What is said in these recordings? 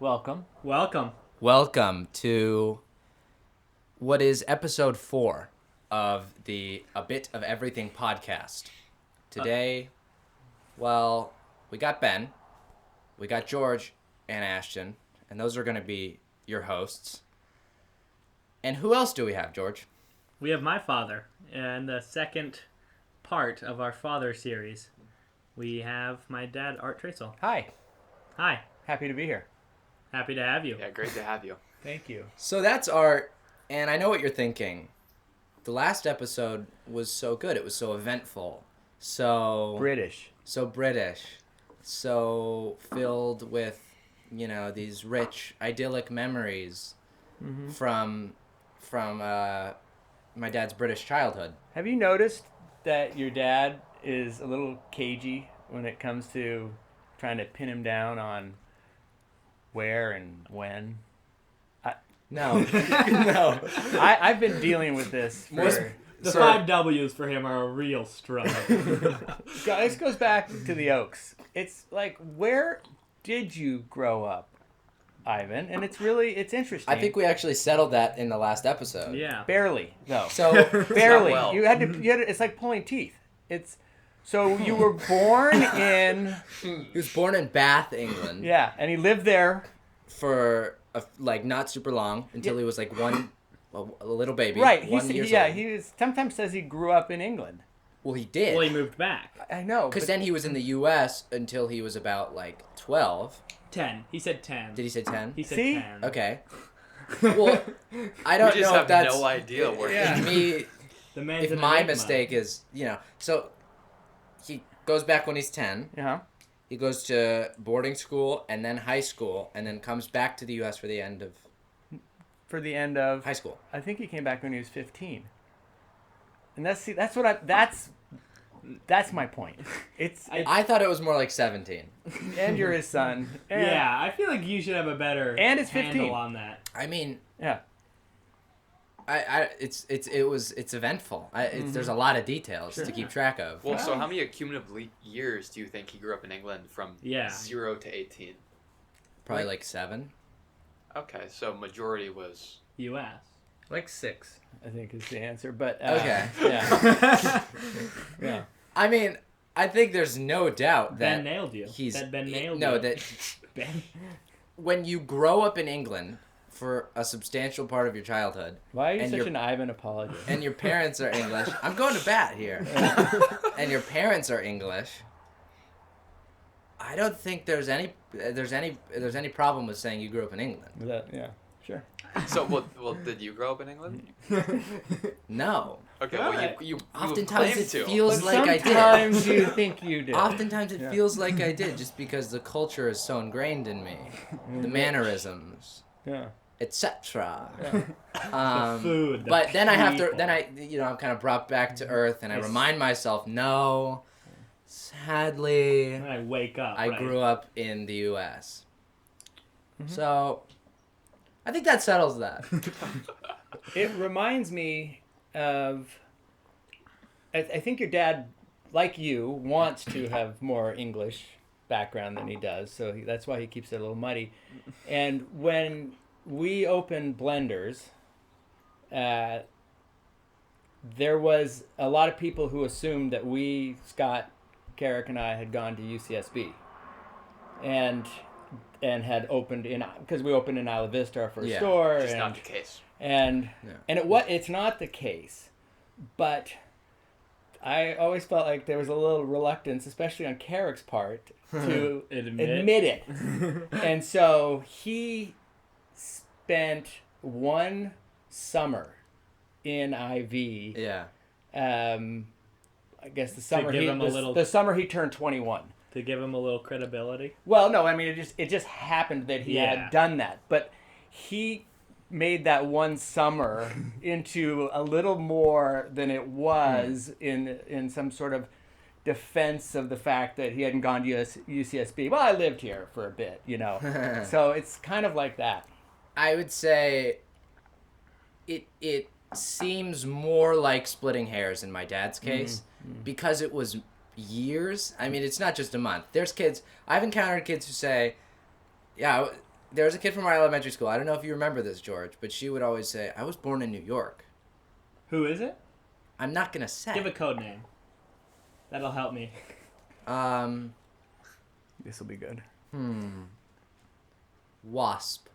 Welcome. Welcome to what is episode 4 of the A Bit of Everything podcast. Today, we got Ben, we got George and Ashton, and those are going to be your hosts. And who else do we have, George? We have my father, and the second part of our father series. We have my dad, Art Tracewell. Hi. Hi. Happy to be here. Happy to have you. Yeah, great to have you. Thank you. So that's Art, and I know what you're thinking. The last episode was so good. It was so eventful. So British. So filled with, these rich, idyllic memories from my dad's British childhood. Have you noticed that your dad is a little cagey when it comes to trying to pin him down on where and when? No. No. I've been dealing with this for... The 5 W's for him are a real struggle. This goes back to the Oaks. It's like, where did you grow up, Ivan? And it's interesting. I think we actually settled that in the last episode. Yeah. Barely, though. So barely. well. You had to. It's like pulling teeth. So you were born in... he was born in Bath, England. Yeah, and he lived there for not super long until he was a little baby. Right. He Sometimes says he grew up in England. Well, he did. Well, he moved back. I know. Because then he was in the U.S. until he was about 12. 10. He said 10. Did he say 10? He said See? 10. Okay. Well, I don't We just know have if that's no idea where me. The man's If an my enigma. mistake is, so he goes back when he's 10. Uh-huh. He goes to boarding school and then high school and then comes back to the U.S. for the end of high school. I think he came back when he was 15. And that's my point. I thought it was more like 17. And you're his son. And, Yeah, I feel like you should have a better And it's 15. handle on that. I mean, Yeah. it's eventful. There's a lot of details to keep track of. Well, so how many cumulative years do you think he grew up in England from 0 to 18? Probably 7. Okay, so majority was... U.S. 6, I think is the answer. But Okay. Yeah. Yeah. I mean, I think there's no doubt that Ben nailed you. Ben nailed you. No, that Ben. when you grow up in England for a substantial part of your childhood, Why are you And such your- an Ivan apologist? and your parents are English, I'm going to bat here, and your parents are English, I don't think there's any problem with saying you grew up in England. Yeah. Sure. So, well, did you grow up in England? No. Okay, All well, right. you Oftentimes claim it to. feels like I did. Sometimes you think you did. Oftentimes it Yeah. feels like I did, just because the culture is so ingrained in me, the mannerisms, Yeah. etc. Yeah. The food. The But then I have to, people. I'm kind of brought back to earth, and I Yes. remind myself, no, sadly, When I wake up. I right? grew up in the U.S. So, I think that settles that. It reminds me of... I think your dad, like you, wants to have more English background than he does, so that's why he keeps it a little muddy. And when we opened Blenders, there was a lot of people who assumed that we, Scott, Carrick, and I had gone to UCSB. And had opened because we opened in Isla Vista, our first store. It's not the case. And it's not the case, but I always felt like there was a little reluctance, especially on Carrick's part, to admit it. And so he spent one summer in IV. Yeah. I guess the summer give him a little- the summer he turned 21. To give him a little credibility. Well, no, I mean it just happened that he had done that, but he made that one summer into a little more than it was in some sort of defense of the fact that he hadn't gone to UCSB. Well, I lived here for a bit, So it's kind of like that. I would say it seems more like splitting hairs in my dad's case because it was years. I mean, it's not just a month. There's kids. I've encountered kids who say, yeah, there was a kid from our elementary school. I don't know if you remember this, George, but she would always say, "I was born in New York." Who is it? I'm not gonna say. Give a code name. That'll help me. This will be good. Wasp.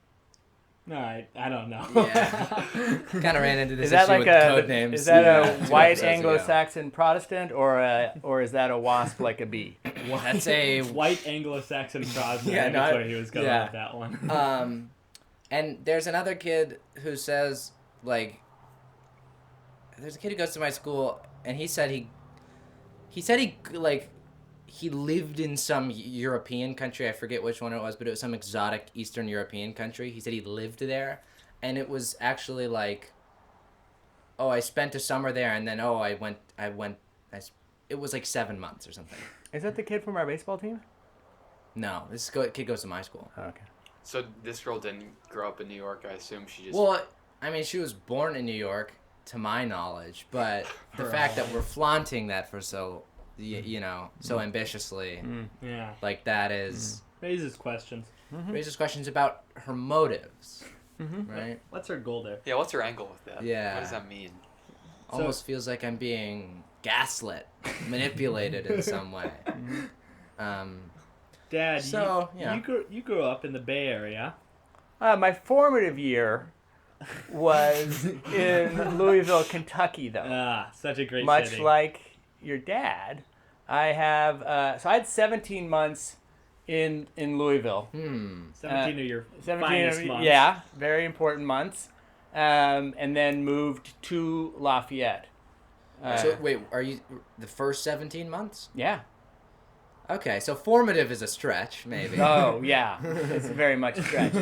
All right, I don't know. Yeah. Kind of ran into this Is that issue like with a code names. is that a 2 white episodes ago. Anglo-Saxon Protestant or is that a wasp like a bee? That's a White Anglo-Saxon Protestant. Yeah, I think no, that's where he was going yeah. with that one. And there's another kid who says, like, there's a kid who goes to my school, and he said he lived in some European country. I forget which one it was, but it was some exotic Eastern European country. He said he lived there, and it was actually like, oh, I spent a summer there, and then it was like 7 months or something. Is that the kid from our baseball team? No, kid goes to my school. Oh, okay. So this girl didn't grow up in New York. I assume she just. Well, I mean, she was born in New York, to my knowledge, but the fact that we're flaunting that for so ambitiously, Yeah. like that is Raises questions. raises questions about her motives, right? What's her goal there? Yeah, what's her angle with that? Yeah. What does that mean? Almost feels like I'm being gaslit, manipulated in some way. Dad, So, yeah. you grew up in the Bay Area. My formative year was in Louisville, Kentucky, though. Ah, such a great Much city. like your dad, I have. So I had 17 months in Louisville. 17 of your 17 finest of, months. yeah, very important months. And then moved to Lafayette. So wait, are you the first 17 months? Yeah. Okay, so formative is a stretch, maybe. Oh, yeah. It's very much a stretch.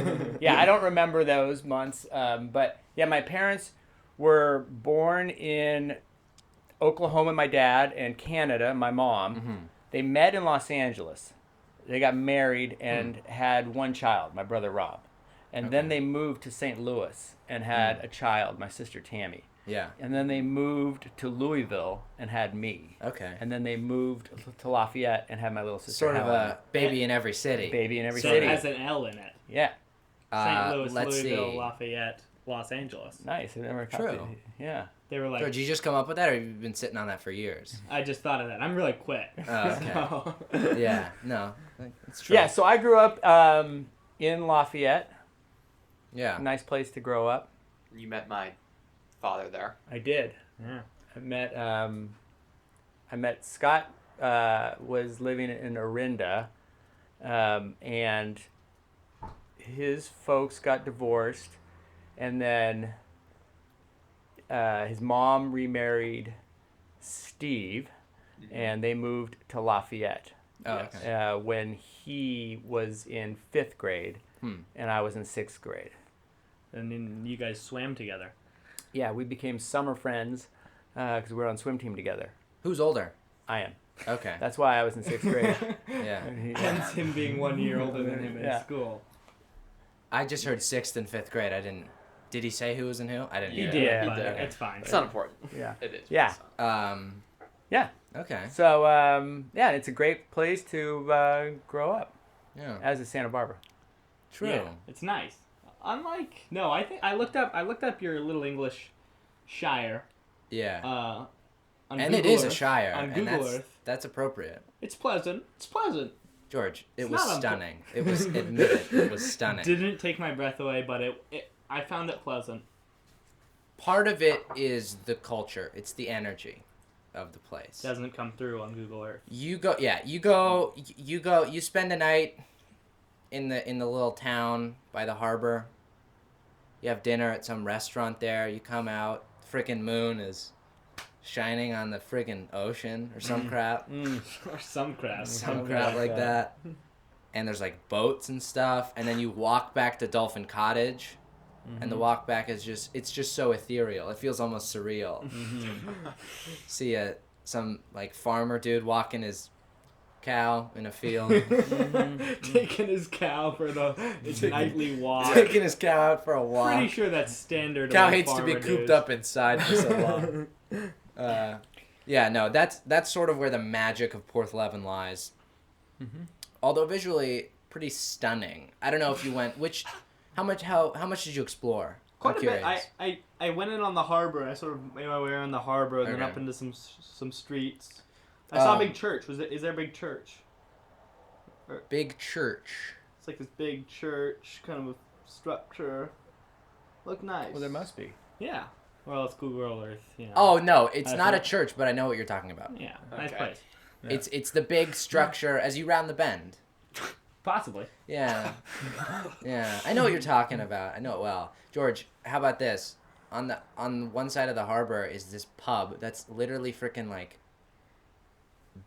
Yeah, I don't remember those months. But, yeah, my parents were born in Oklahoma, my dad, and Canada, my mom. They met in Los Angeles. They got married and had one child, my brother Rob. And then they moved to St. Louis and had a child, my sister Tammy. Yeah. And then they moved to Louisville and had me. Okay. And then they moved to Lafayette and had my little sister. Sort of Helen. a baby in every city. Baby in every So city. it has an L in it. Yeah. St. Louis, let's Louisville, see. Lafayette, Los Angeles. Nice. I never True. copied. Yeah. They were like, George, you just come up with that, or you've been sitting on that for years? I just thought of that. I'm really quick. Oh, okay. So- Yeah. No, it's true. Yeah, so I grew up in Lafayette. Yeah. Nice place to grow up. You met my father there. I did. Yeah. I met Scott was living in Orinda, and his folks got divorced, and then his mom remarried Steve, and they moved to Lafayette Oh, Yes. okay. when he was in 5th grade, and I was in 6th grade. And then you guys swam together. Yeah, we became summer friends because we were on swim team together. Who's older? I am. Okay. That's why I was in 6th grade. Yeah. Hence him being 1 year older than him in Yeah. school. I just heard 6th and 5th grade. I didn't. Did he say who was in who? I didn't. He hear did, Yeah. but He did. it's fine. It's not important. Yeah. It is. Yeah. that. Yeah. Okay. So, yeah, it's a great place to grow up, Yeah. as is Santa Barbara. True. Yeah, it's nice. Unlike I think I looked up your little English shire. Yeah. On And Google it is a Earth. shire. On and Google that's, Earth. That's appropriate. It's pleasant. It's pleasant. George, it It's was not stunning. It was admitted. It was stunning. Didn't take my breath away, but I found it pleasant. Part of it is the culture. It's the energy of the place. Doesn't come through on Google Earth. You spend a night in the little town by the harbor. You have dinner at some restaurant there. You come out, frickin' moon is shining on the frickin' ocean or some crap. Or some crap. Some crap like that. And there's like boats and stuff, and then you walk back to Dolphin Cottage. And the walk back is it's just so ethereal. It feels almost surreal. See some like farmer dude walking his cow in a field. Taking his cow for its nightly walk. Taking his cow out for a walk. Pretty sure that's standard. Cow among hates to be farmer cooped dudes. up inside for so long. Yeah, no, that's sort of where the magic of Porthleven lies. Although visually, pretty stunning. I don't know if you went. How much did you explore? Quite I'm a curious. bit. I went in on the harbor. I sort of made my way around the harbor and then Okay. up into some streets. I saw a big church. Is there a big church? Big church. It's like this big church, kind of a structure. Look nice. Well, there must be. Yeah. Well, it's Google Earth. You know. Oh no, it's That's not a right. church, but I know what you're talking about. Yeah. Nice Okay. place. Yeah. It's the big structure as you round the bend. Possibly. Yeah. Yeah. I know what you're talking about. I know it well. George, how about this? On one side of the harbor is this pub that's literally freaking like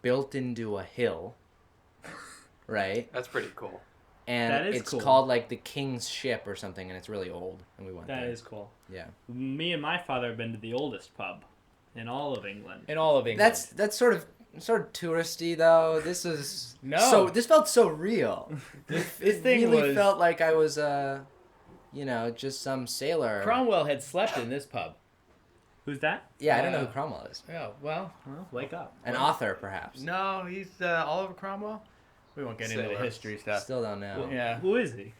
built into a hill. Right? That's pretty cool. And That is it's cool. called like the King's Ship or something, and it's really old. And we went That there. is cool. Yeah. Me and my father have been to the oldest pub in all of England. In all of England. That's sort of touristy though. This is No. So this felt so real. This It thing really was... felt like I was just some sailor. Cromwell had slept in this pub. Who's that? Yeah, I don't know who Cromwell is. Yeah, well, Well, wake up. An author, perhaps. no, he's Oliver Cromwell. We won't get into the Sailor. history stuff. Still don't know. Yeah. Who is he?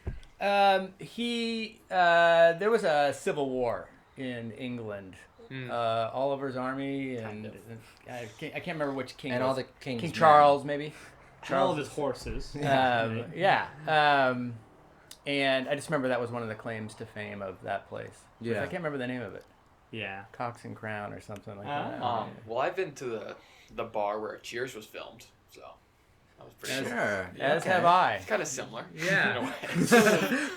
There was a civil war in England. Oliver's army and I can't remember which king. And it all was. the kings. King Charles, maybe. All of his horses. Yeah. And I just remember that was one of the claims to fame of that place. Yeah. I can't remember the name of it. Yeah. Cox and Crown or something like that. Well, I've been to the bar where Cheers was filmed, so that was pretty cool. Sure. As okay. have I. It's kind of similar. Yeah. In a way.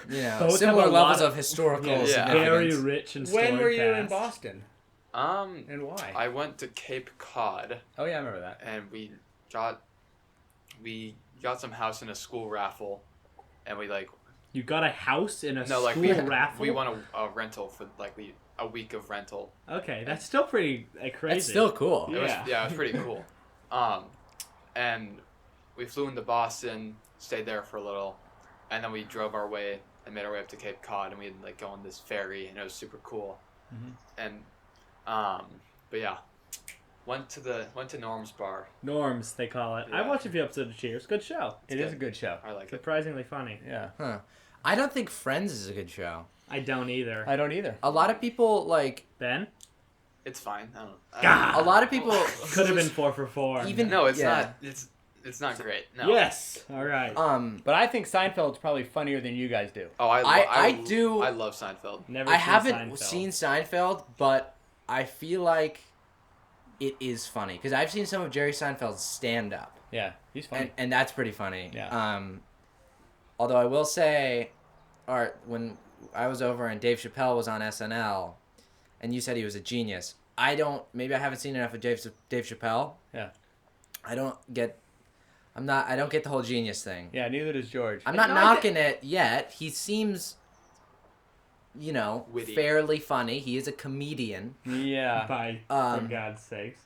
You know, Both similar have a levels lot of historical Yeah. Very significance. rich and When storied were you in past. Boston? And why? I went to Cape Cod, Oh yeah, I remember that. and we got some house in a school raffle, and we You got a house in a no like school we raffle? we won a rental for a week of rental. Okay, that's still pretty crazy. That's still cool. Yeah. It was pretty cool. And we flew into Boston, stayed there for a little, and then we drove our way and made our way up to Cape Cod, and we had go on this ferry, and it was super cool. And but yeah, went to Norm's bar. Norms, they call it. I Yeah. watched a few episodes of Cheers. Good show. It is a good show. I like it. Surprisingly funny. Yeah. Huh. I don't think Friends is a good show. I don't either. I don't either. A lot of people like. Ben? It's fine. I don't. God. A lot of people Could have been 4 for 4. Even No, it's yeah. not. It's not great. No. Yes. All right. But I think Seinfeld's probably funnier than you guys do. Oh, I do- I love Seinfeld. Never I seen haven't Seinfeld. seen Seinfeld, but I feel like it is funny because I've seen some of Jerry Seinfeld's stand up. Yeah, he's funny. And that's pretty funny. Yeah. Although I will say, Art, when I was over and Dave Chappelle was on SNL, and you said he was a genius. Maybe I haven't seen enough of Dave Chappelle. Yeah. I don't get the whole genius thing. Yeah, neither does George. I'm not knocking it yet. He seems, Witty. fairly funny. He is a comedian. Yeah. For God's sakes.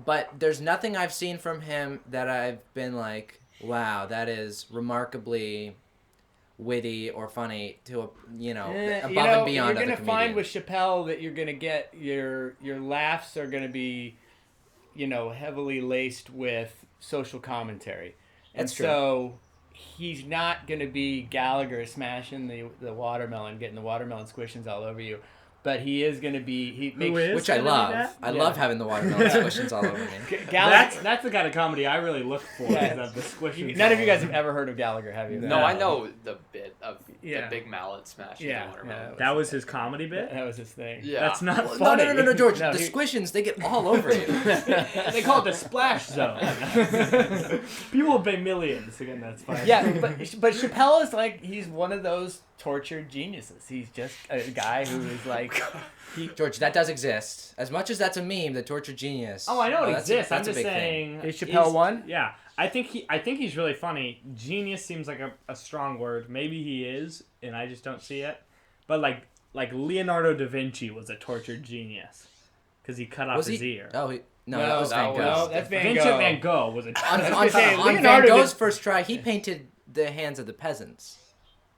But there's nothing I've seen from him that I've been like, wow, that is remarkably witty or funny to above and beyond You're other gonna comedians. find with Chappelle that you're gonna get your laughs are gonna be, heavily laced with social commentary, and That's true. so he's not gonna be Gallagher smashing the watermelon, getting the watermelon squishings all over you. But he is going to be... He makes, is which I gonna be love. that? I Yeah. love having the watermelon squishings all over me. That's the kind of comedy I really look for. Yeah. Is the squishing. None of you guys have ever heard of Gallagher, have you? No, I know the bit of Yeah. the big mallet smash. Yeah, The watermelon. yeah. That was his comedy bit. That was his thing. Yeah. That's not No, funny. no, George. No, the he- squishings, they get all over you. They call it the splash zone. People will pay millions to get in that splash. Yeah, but Chappelle is he's one of those tortured geniuses. He's just a guy who is George, that does exist. As much as that's a meme, the tortured genius. Oh, I know it that's a- exists. I'm that's a just big saying. Is Chappelle one? Yeah, I think he's really funny. Genius seems like a strong word. Maybe he is, and I just don't see it. But like Leonardo da Vinci was a tortured genius because he cut off Was his he? ear. Oh, no, that was Van Gogh. No, that's Van Vincent Gogh. van Gogh was a On gonna say, Van Leonardo Gogh's did- first try, he painted the hands of the peasants.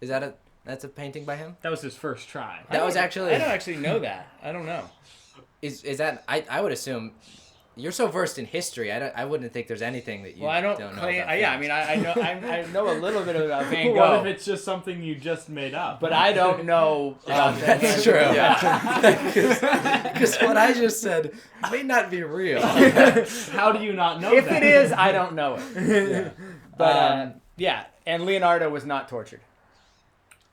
Is that's a painting by him? That was his first try. That was actually. I don't actually know that. I don't know. Is that? I would assume You're so versed in history. I wouldn't think there's anything that you Well, I don't know claim. about Yeah, I films. mean, I know a little bit about Van Gogh. What if it's just something you just made up? But I don't know. That's true. Yeah. Because what I just said may not be real. How do you not know If that? it is, I don't know it. Yeah. But yeah, and Leonardo was not tortured.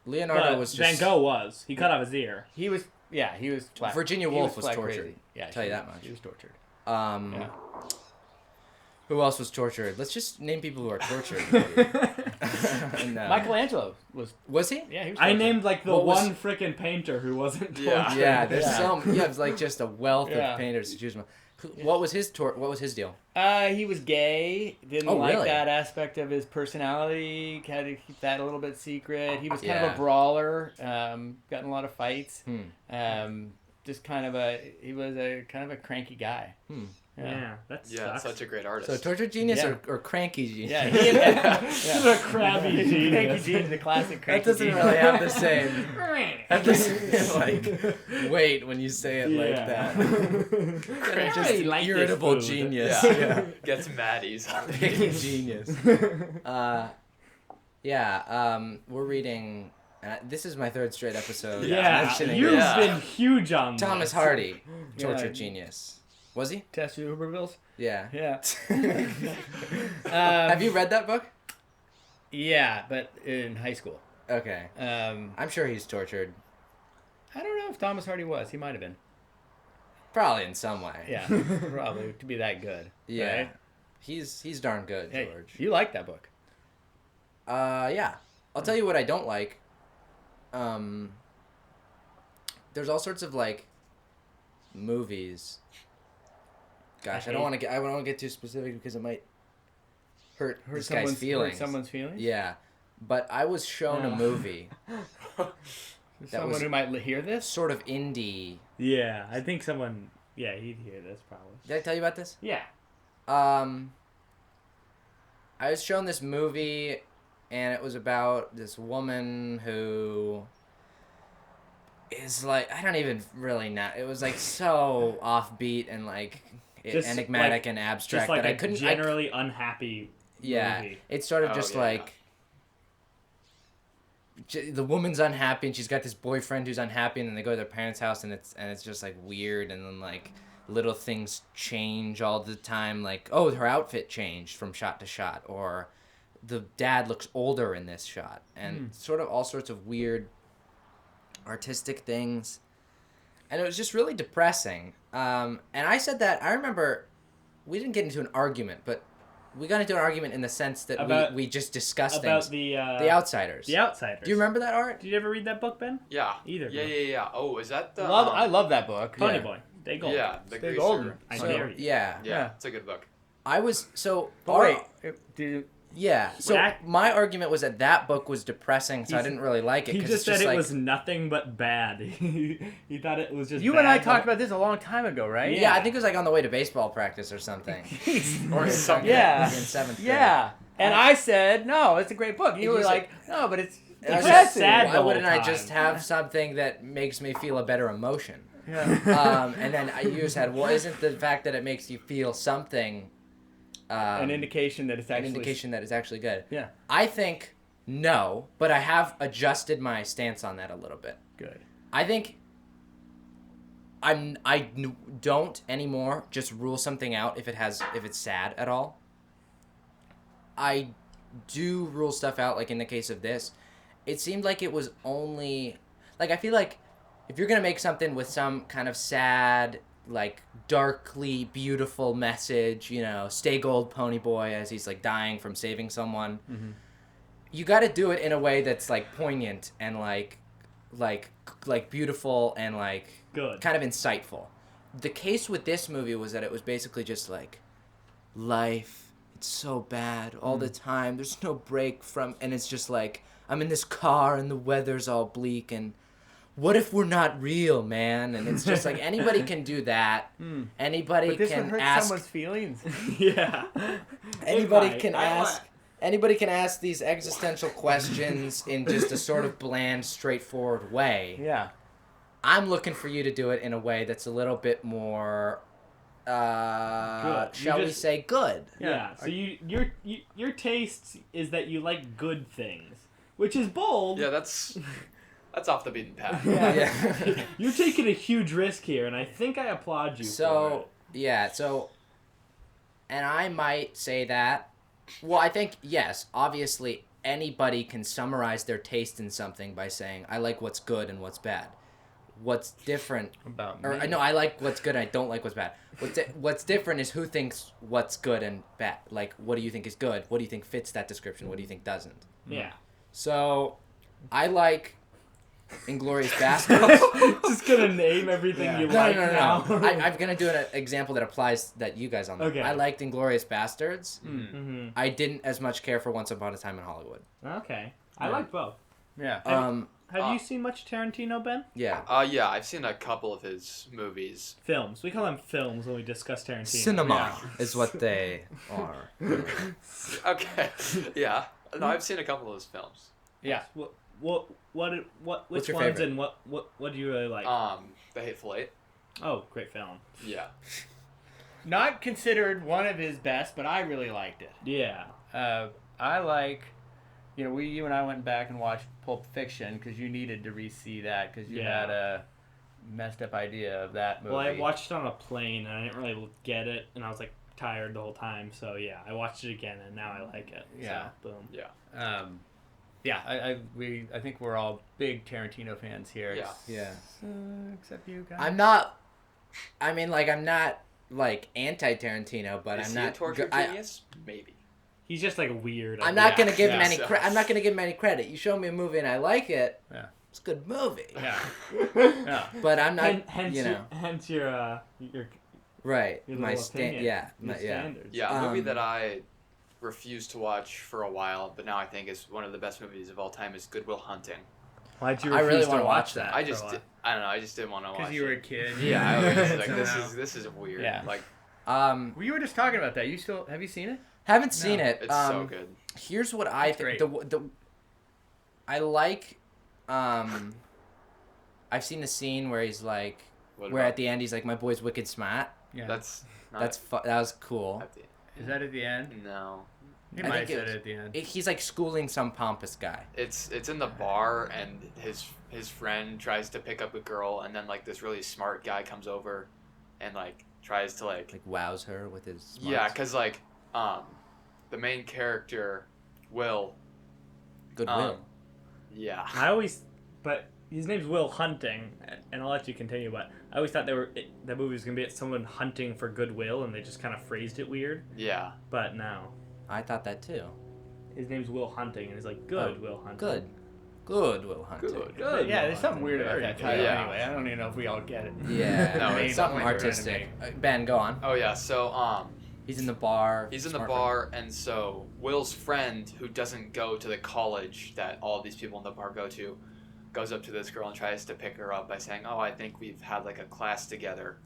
Leonardo But was Van just... Gogh was. He cut off his ear. He was. Yeah, he was. Flat. Virginia he Woolf was flat tortured. crazy. Yeah, Tell you that much. He was tortured. Yeah. Who else was tortured? Let's just name people who are tortured. No. Michelangelo was. he? Yeah, he was. I tortured. named like the What was- one frickin' painter who wasn't tortured. Yeah. Yeah, there's Yeah. some. Yeah, it's like just a wealth Yeah. of painters to choose from. What was his What was his deal? He was gay. Didn't Oh, like really? that aspect of his personality. Had to keep that a little bit secret. He was kind of Yeah. a brawler. Got in a lot of fights. Just kind of he was a kind of a cranky guy. Yeah, that's Yeah, such a great artist. So tortured genius Yeah. or cranky genius? Yeah, he The crabby Cranky genius. Gene, the classic cranky That doesn't Gene. really have the same. That doesn't like weight when you say it like Yeah. that. I Just really like this irritable food. genius. Yeah. Gets mad easily. Cranky genius. We're reading. This is my third straight episode. Yeah, mentioning you've Yeah. been huge on Thomas this. Hardy, tortured Yeah. genius. Was he? Test Uberbills. Yeah. Yeah. Have you read that book? Yeah, but in high school. Okay. I I'm sure he's tortured. don't know if Thomas Hardy was. He might have been. Probably in some way. Yeah, probably to be that good. Yeah. Right? He's darn good, Hey, George. you like that book? Yeah. I'll tell you what I don't like. There's all sorts of like movies. Gosh, I don't want to get too specific because it might hurt this guy's feelings. Hurt someone's feelings. Yeah, but I was shown a movie, Someone was- who might hear this. sort of indie. Yeah, I think someone. Yeah, he'd hear this probably. Did I tell you about this? Yeah. I was shown this movie, and it was about this woman who is like, I don't even really know. It was like so offbeat and like Just, enigmatic like- and abstract Just like that I a couldn't. generally unhappy Yeah, movie. it's sort of Oh, just yeah. like the woman's unhappy and she's got this boyfriend who's unhappy, and then they go to their parents' house and it's just like weird, and then like little things change all the time, like, oh, her outfit changed from shot to shot, or the dad looks older in this shot, and sort of all sorts of weird artistic things, and it was just really depressing. And I said that, I remember we didn't get into an argument, but we got into an argument in the sense that About- we just discussed About things. the The Outsiders. The Outsiders. Do you remember that, Art? Did you ever read that book, Ben? Yeah. Either Yeah, book. yeah. Oh, is that the? I love that book. Pony Yeah. Boy. Stay gold. Yeah, the Stay greaser. golden. I So, dare you. yeah. Yeah, it's a good book. I was, so... But our- wait, did Yeah. So That- my argument was that book was depressing, so I He's- didn't really like it. He 'cause just it's said it like, was nothing but bad. He thought it was just you bad, and I but- talked about this a long time ago, right? Yeah, I think it was like on the way to baseball practice or something. Or something. Yeah. In 7th grade. Yeah. And I said, no, it's a great book. You You were said- like, no, but it's And I was depressing. just sad Why the wouldn't whole I just time. have something that makes me feel a better emotion? Yeah. And then you said, well, isn't the fact that it makes you feel something An indication that it's an actually indication that it's actually good? Yeah. I think no, but I have adjusted my stance on that a little bit. Good. I think don't anymore just rule something out if it's sad at all. I do rule stuff out, like in the case of this. It seemed like it was only like, I feel like if you're gonna make something with some kind of sad, like darkly beautiful message, you know, stay gold pony boy as he's like dying from saving someone, you got to do it in a way that's like poignant and like beautiful and like Good. kind of insightful. The case with this movie was that it was basically just like life, it's so bad all the time, there's no break from, and it's just like I'm in this car and the weather's all bleak, and what if we're not real, man? And it's just like anybody can do that. Anybody But this would can hurt ask. someone's feelings. Yeah. Anybody It can might. ask. Anybody can ask these existential questions in just a sort of bland, straightforward way. Yeah. I'm looking for you to do it in a way that's a little bit more shall we say good? Yeah. So your taste is that you like good things, which is bold. Yeah, that's off the beaten path. Yeah. You're taking a huge risk here, and I think I applaud you for it. And I might say that. Well, I think yes. Obviously, anybody can summarize their taste in something by saying, "I like what's good and what's bad." What's different about me? Or no, I like what's good and I don't like what's bad. What's different is who thinks what's good and bad. Like, what do you think is good? What do you think fits that description? What do you think doesn't? Yeah. So, I like Inglourious Basterds. Just gonna name everything you like now. No. I'm gonna do an example that applies that you guys all know. Okay. I liked Inglourious Basterds. Mm-hmm. I didn't as much care for Once Upon a Time in Hollywood. Okay. I like both. Yeah. Have you seen much Tarantino, Ben? Yeah. Yeah, I've seen a couple of his movies. Films. We call them films when we discuss Tarantino. Cinema is what they are. Okay. Yeah. No, I've seen a couple of his films. Yeah. Which What's your ones favorite? and what do you really like? The Hateful Eight. Oh, great film. Yeah. Not considered one of his best, but I really liked it. Yeah. I like, you and I went back and watched Pulp Fiction because you needed to re-see that because you had a messed up idea of that movie. Well, I watched it on a plane and I didn't really get it, and I was like tired the whole time. So yeah, I watched it again and now I like it. Yeah. So, boom. Yeah. I think we're all big Tarantino fans here. Yeah. Yeah. Except you guys. I'm not like anti-Tarantino, but Is I'm he a not. torture genius? Maybe. He's just like weird. I'm not gonna give him Yeah. any. I'm not gonna give him any credit. You show me a movie and I like it. Yeah. It's a good movie. Yeah. Yeah. But I'm not. Hence your Right. your My little opinion, yeah. your standards. Yeah, a movie Um, that I refused to watch for a while, but now I think is one of the best movies of all time is Good Will Hunting. Why'd you I refuse really to wanna watch watch that? that. I don't know, I just didn't want to watch it. Because you were a kid. Yeah, I was just like, So this is weird. Yeah. Like, Well, you were just talking about that. Have you seen it? Haven't seen No. it. it's so good. Here's what I It's think. great. I like. I've seen the scene where he's like, What where about- at the end he's like, "My boy's wicked smart." Yeah. That's not That was cool. at the- Is that at the end? no. You I might have think said it it at the end. He's like schooling some pompous guy. It's in the bar and his friend tries to pick up a girl and then like this really smart guy comes over and like tries to like Wows her with his. Smarts. yeah, cuz like the main character Will Goodwill. yeah. But his name's Will Hunting, and I'll let you continue. But I always thought that movie was gonna be someone hunting for goodwill, and they just kind of phrased it weird. Yeah. But no, I thought that too. his name's Will Hunting, and he's like good Will Hunting. Good Will Hunting. Good. Yeah, there's something weird about Very that good. title Yeah. anyway. I don't even know if we all get it. Yeah, No, it's something something artistic. Ben, go on. Oh yeah, so He's in the bar. he's in the smart bar, and so Will's friend, who doesn't go to the college that all these people in the bar go to, goes up to this girl and tries to pick her up by saying, "Oh, I think we've had like a class together,"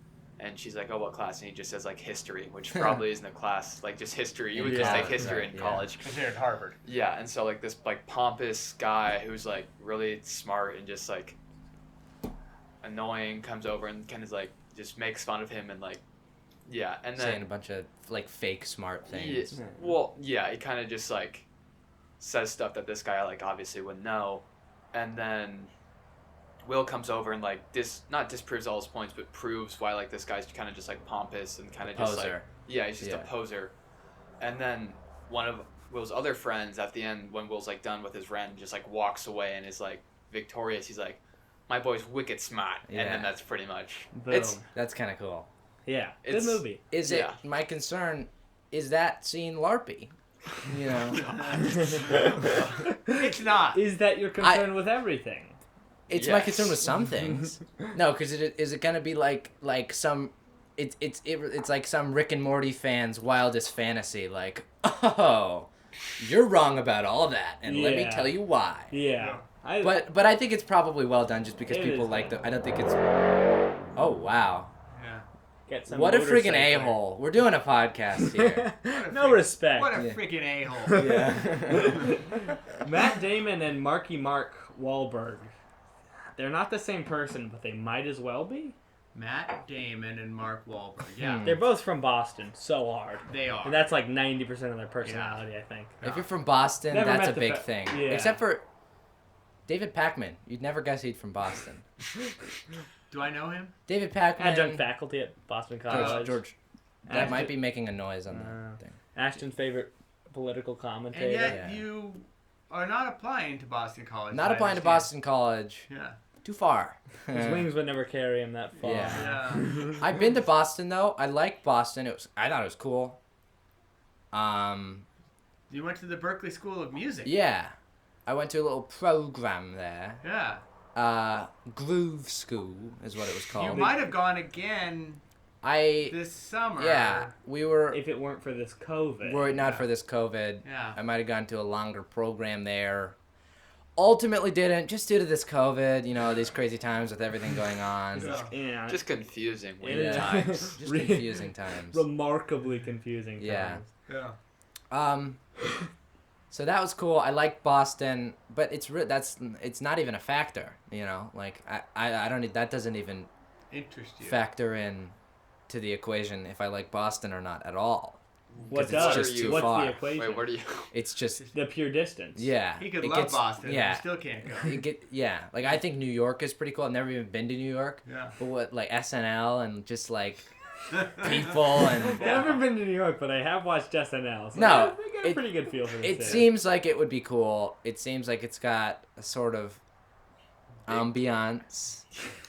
and she's like, "Oh, what class?" And he just says like history, which probably isn't a class, like just history. You would just Yeah, take history right, in yeah. college. Considered Harvard. Yeah, and so like this like pompous guy who's like really smart and just like annoying comes over and kind of like just makes fun of him and like yeah, and saying a then bunch of like fake smart things. yeah, he kind of just like says stuff that this guy like obviously would know, and then Will comes over and like not disproves all his points, but proves why like this guy's kind of just like pompous and kind of just like Poser. yeah, he's just a Yeah. poser, and then one of Will's other friends at the end when Will's like done with his rant just like walks away and is like victorious. He's like, "My boy's wicked smart," and Yeah. then that's pretty much Boom. it's That's kind of cool. Yeah, good It's- movie. Is Yeah. it my concern? Is that scene LARPy? You know, It's not. Is that your concern with everything? it's my Yes. concern with some things. No, because is it gonna be like some? It's like some Rick and Morty fans' wildest fantasy. Like, oh, you're wrong about all that, and let me Yeah. tell you why. Yeah. But I think it's probably well done just because It people is like well the. I don't think it's. Oh wow! Yeah. Get some What a freaking motorcycler. a-hole! We're doing a podcast here. No respect. What a Yeah. freaking a-hole. Yeah. Matt Damon and Marky Mark Wahlberg. They're not the same person, but they might as well be. Matt Damon and Mark Wahlberg. Yeah, They're both from Boston, so hard. they are. And that's like 90% of their personality, I think. If you're from Boston, Never that's met a the big thing. yeah. Except for David Packman. You'd never guess he'd from Boston. Do I know him? David Packman. Adjunct faculty at Boston College. George. That Ashton- might be making a noise on the thing. Ashton's favorite political commentator. And yet Yeah. you are not applying to Boston College. Not I applying to understand. Boston College. Yeah. Too far. His wings would never carry him that far. Yeah. Yeah. I've been to Boston though. I like Boston. I thought it was cool. You went to the Berklee School of Music. Yeah. I went to a little program there. Yeah. Groove School is what it was You called. might have gone again I this summer. yeah, we were If it weren't for this COVID. were it not for this COVID. Yeah. I might have gone to a longer program there. Ultimately didn't, just due to this COVID, you know, these crazy times with everything going on. Yeah. Yeah. Just confusing Yeah. weird times. Just confusing times. Remarkably confusing Yeah. times. Yeah. So that was cool. I like Boston, but it's not even a factor, you know? Like I don't that doesn't even Interest you. factor in to the equation if I like Boston or not at all. What 'Cause it's does? just too What's far. the equation? Wait, where do you? It's just The pure distance. yeah. He could it love gets- Boston. Yeah. But you still can't go. Like I think New York is pretty cool. I've never even been to New York. Yeah. But what like SNL and just like people and I've never been to New York, but I have watched SNL. So No, I got a it- pretty good feel for this it city. seems like it would be cool. It seems like it's got a sort of ambiance.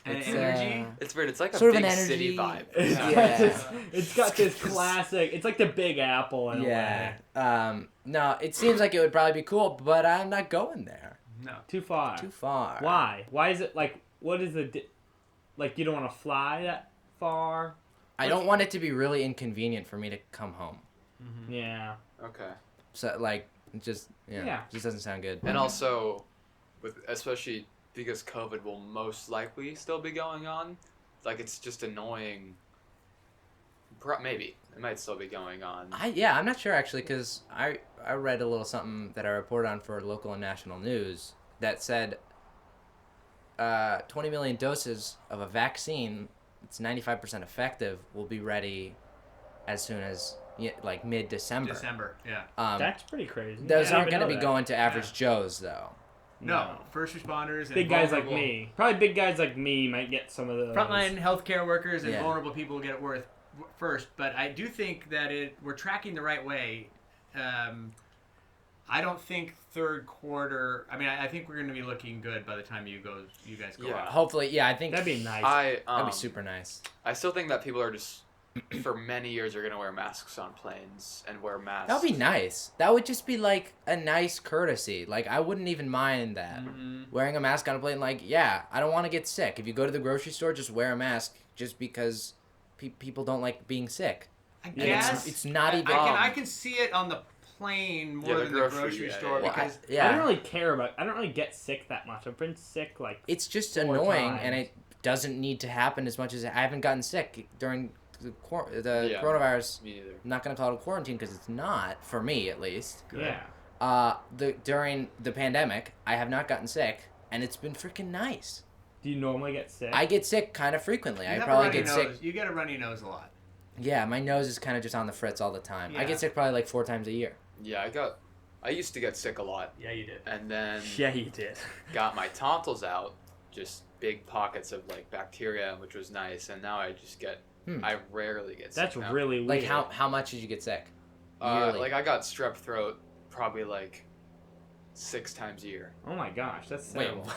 And It's, energy. It's weird. It's like a Sort of big an city energy. vibe. It's Yeah. got this, it's got this classic. It's like the Big Apple in a Yeah. way. No, it seems like it would probably be cool, but I'm not going there. No. Too far. Too far. Why? Why is it like? What is like? You don't want to fly that far? I don't want it to be really inconvenient for me to come home. Yeah. Okay. So like, it just Yeah. just doesn't sound good. And also, especially because COVID will most likely still be going on, like it's just annoying. Maybe it might still be going on. I'm not sure actually, because I read a little something that I reported on for local and national news that said 20 million doses of a vaccine that's 95% effective will be ready as soon as like mid-December. December. Yeah. That's pretty crazy. Those I aren't didn't going to know be that. going to average Joes though. No. First responders and Big guys like vulnerable- me. Probably big guys like me might get some of those. Frontline healthcare workers and Yeah. vulnerable people get it first, but I do think that we're tracking the right way. I don't think third quarter. I mean, I think we're going to be looking good by the time you guys go Yeah. out. Hopefully, I think That'd be nice. that'd be super nice. I still think that people are just, for many years, are gonna wear masks on planes and wear masks. That would be nice. That would just be like a nice courtesy. Like I wouldn't even mind that. Wearing a mask on a plane, like yeah, I don't want to get sick. If you go to the grocery store, just wear a mask, just because people don't like being sick. I And guess it's not even. I can see it on the plane more the than grocery, the grocery yeah, store yeah. because I don't really care about. I don't really get sick that much. I've been sick like. It's just 4 annoying, times. and it doesn't need to happen as much as I haven't gotten sick during the Yeah. coronavirus. Me neither. I'm not gonna call it a quarantine because it's not for me at least. Yeah. During the pandemic, I have not gotten sick, and it's been freaking nice. Do you normally get sick? I get sick kind of frequently. you I have a probably runny get sick. nose. You get a runny nose a lot. Yeah, my nose is kind of just on the fritz all the time. I Yeah. get sick probably like 4 times a year. Yeah, I used to get sick a lot, Yeah, you did. and then Yeah, you did. got my tonsils out, just big pockets of like bacteria, which was nice. And now I just get, I rarely get sick. That's now. really weird. Like how much did you get sick? Yearly. Like I got strep throat probably like 6 times a year. Oh my gosh, that's Wait, terrible.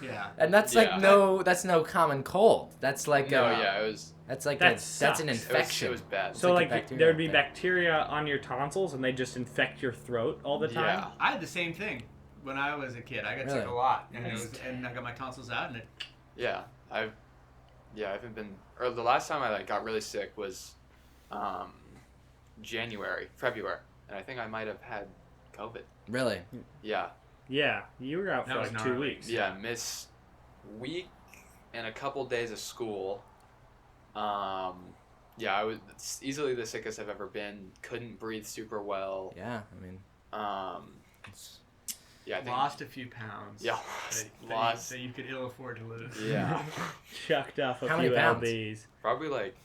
Yeah. and that's Yeah. like that's no common cold. That's like No, yeah, it was. that's like That that's an sucks. infection. It was bad. So like a like bacterial there would be thing. bacteria on your tonsils, and they just infect your throat all the time. Yeah. I had the same thing when I was a kid. I got Really? sick a lot, and That's and I got my tonsils out, and it. Yeah, I haven't been. Or the last time I like got really sick was, February, and I think I might have had COVID. Really? Yeah, Yeah, you were out That for was like 2 gnarly. weeks. yeah, miss week and a couple days of school. Yeah, I was it's easily the sickest I've ever been. Couldn't breathe super well. Yeah, I mean, Um, it's, Yeah, I think, lost a few pounds. Yeah, lost. That you could ill afford to lose. Yeah, Chucked off a How few many pounds? lbs. probably like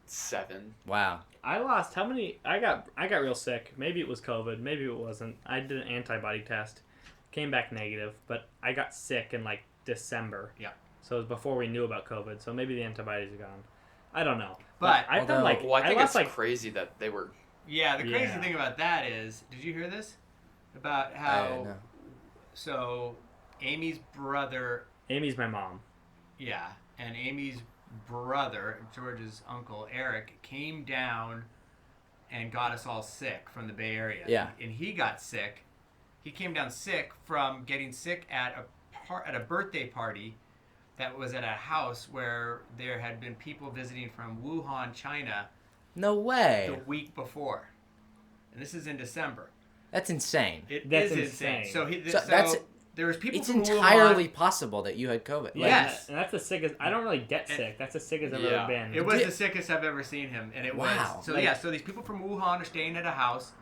7. Wow. I lost how many? I got real sick. Maybe it was COVID. Maybe it wasn't. I did an antibody test, came back negative, but I got sick in like December. Yeah. So it was before we knew about COVID. So maybe the antibodies are gone. I don't know. But I've done like Well, I think lost it's like crazy that they were. Yeah, the crazy Yeah. thing about that is, did you hear this? About I how don't know. so Amy's brother, Amy's my mom. yeah, and Amy's brother, George's uncle Eric, came down and got us all sick from the Bay Area. Yeah. And he got sick. He came down sick from getting sick at a birthday party that was at a house where there had been people visiting from Wuhan, China, No way. the week before. And this is in December. That's insane. That's It is insane. insane. So that's- there was people It's from entirely Wuhan. possible that you had COVID. Yeah, Yes. and that's the sickest. I don't really get sick. That's the sickest I've Yeah. ever been. It was Did- the sickest I've ever seen him, and it Wow. was so. Like- Yeah, so these people from Wuhan are staying at a house.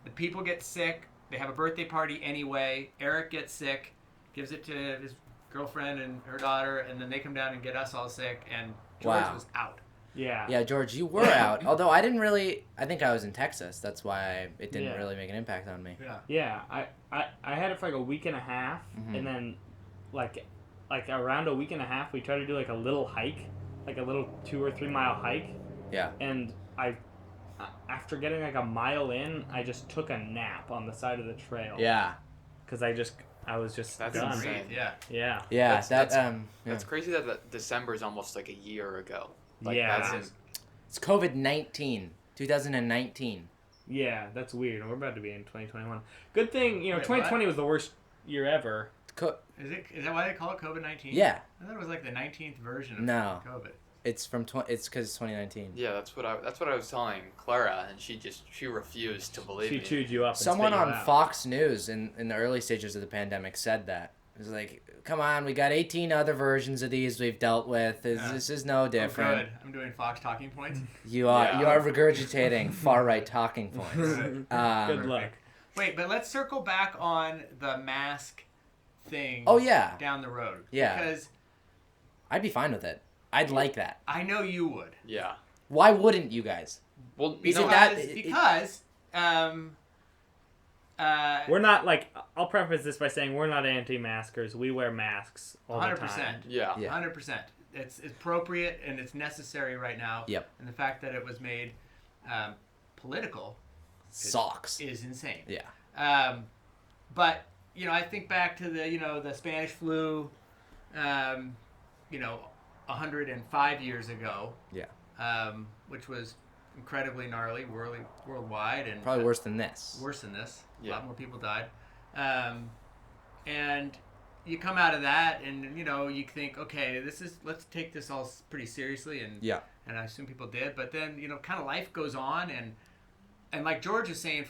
The people get sick. They have a birthday party anyway. Eric gets sick, gives it to his girlfriend and her daughter, and then they come down and get us all sick. And George Wow. was out. Yeah. Yeah, George, you were out. Although I didn't really. I think I was in Texas. That's why it didn't Yeah. really make an impact on me. Yeah. Yeah, I had it for like a week and a half, Mhm. and then like around a week and a half, we tried to do like a little hike, like a little 2 or 3 mile hike, Yeah. and after getting like a mile in, I just took a nap on the side of the trail. Yeah. Because I was just That's done. insane. Yeah. Yeah. Yeah. That's- Yeah. That's crazy that December is almost like a year ago. Like, Yeah. That's It's COVID-19, 2019. Yeah, that's weird. We're about to be in 2021. Good thing, Wait, 2020 was the worst year ever. Is that why they call it COVID-19? Yeah. I thought it was like the 19th version of No. COVID. It's from it's because it's 2019. yeah. That's what I was telling Clara, and she refused to believe She me. chewed you up. And Someone spit you on out. Fox News in the early stages of the pandemic said that. It was like, come on, we got 18 other versions of these we've dealt with. This is no different. Oh, good. I'm doing Fox talking points. You are Yeah. regurgitating far right talking points. Good luck. Wait, but let's circle back on the mask thing. Oh yeah, Down the road. Yeah. Because I'd be fine with it. I'd like that. I know you would. Yeah. Why wouldn't you guys? Well, Is no, it that- Because We're not like. I'll preface this by saying we're not anti-maskers. We wear masks all the 100%. time. Yeah. Yeah. 100%. It's appropriate and it's necessary right now. Yep. And the fact that it was made political Socks. is insane. Yeah. But I think back to the Spanish flu, 105 years ago. Yeah. Which was incredibly gnarly, worldwide, and Probably worse than this. worse than this. A Yeah. lot more people died. And you come out of that, and you think, okay, let's take this all pretty seriously, and Yeah. and I assume people did. But then kind of life goes on, and like George is saying,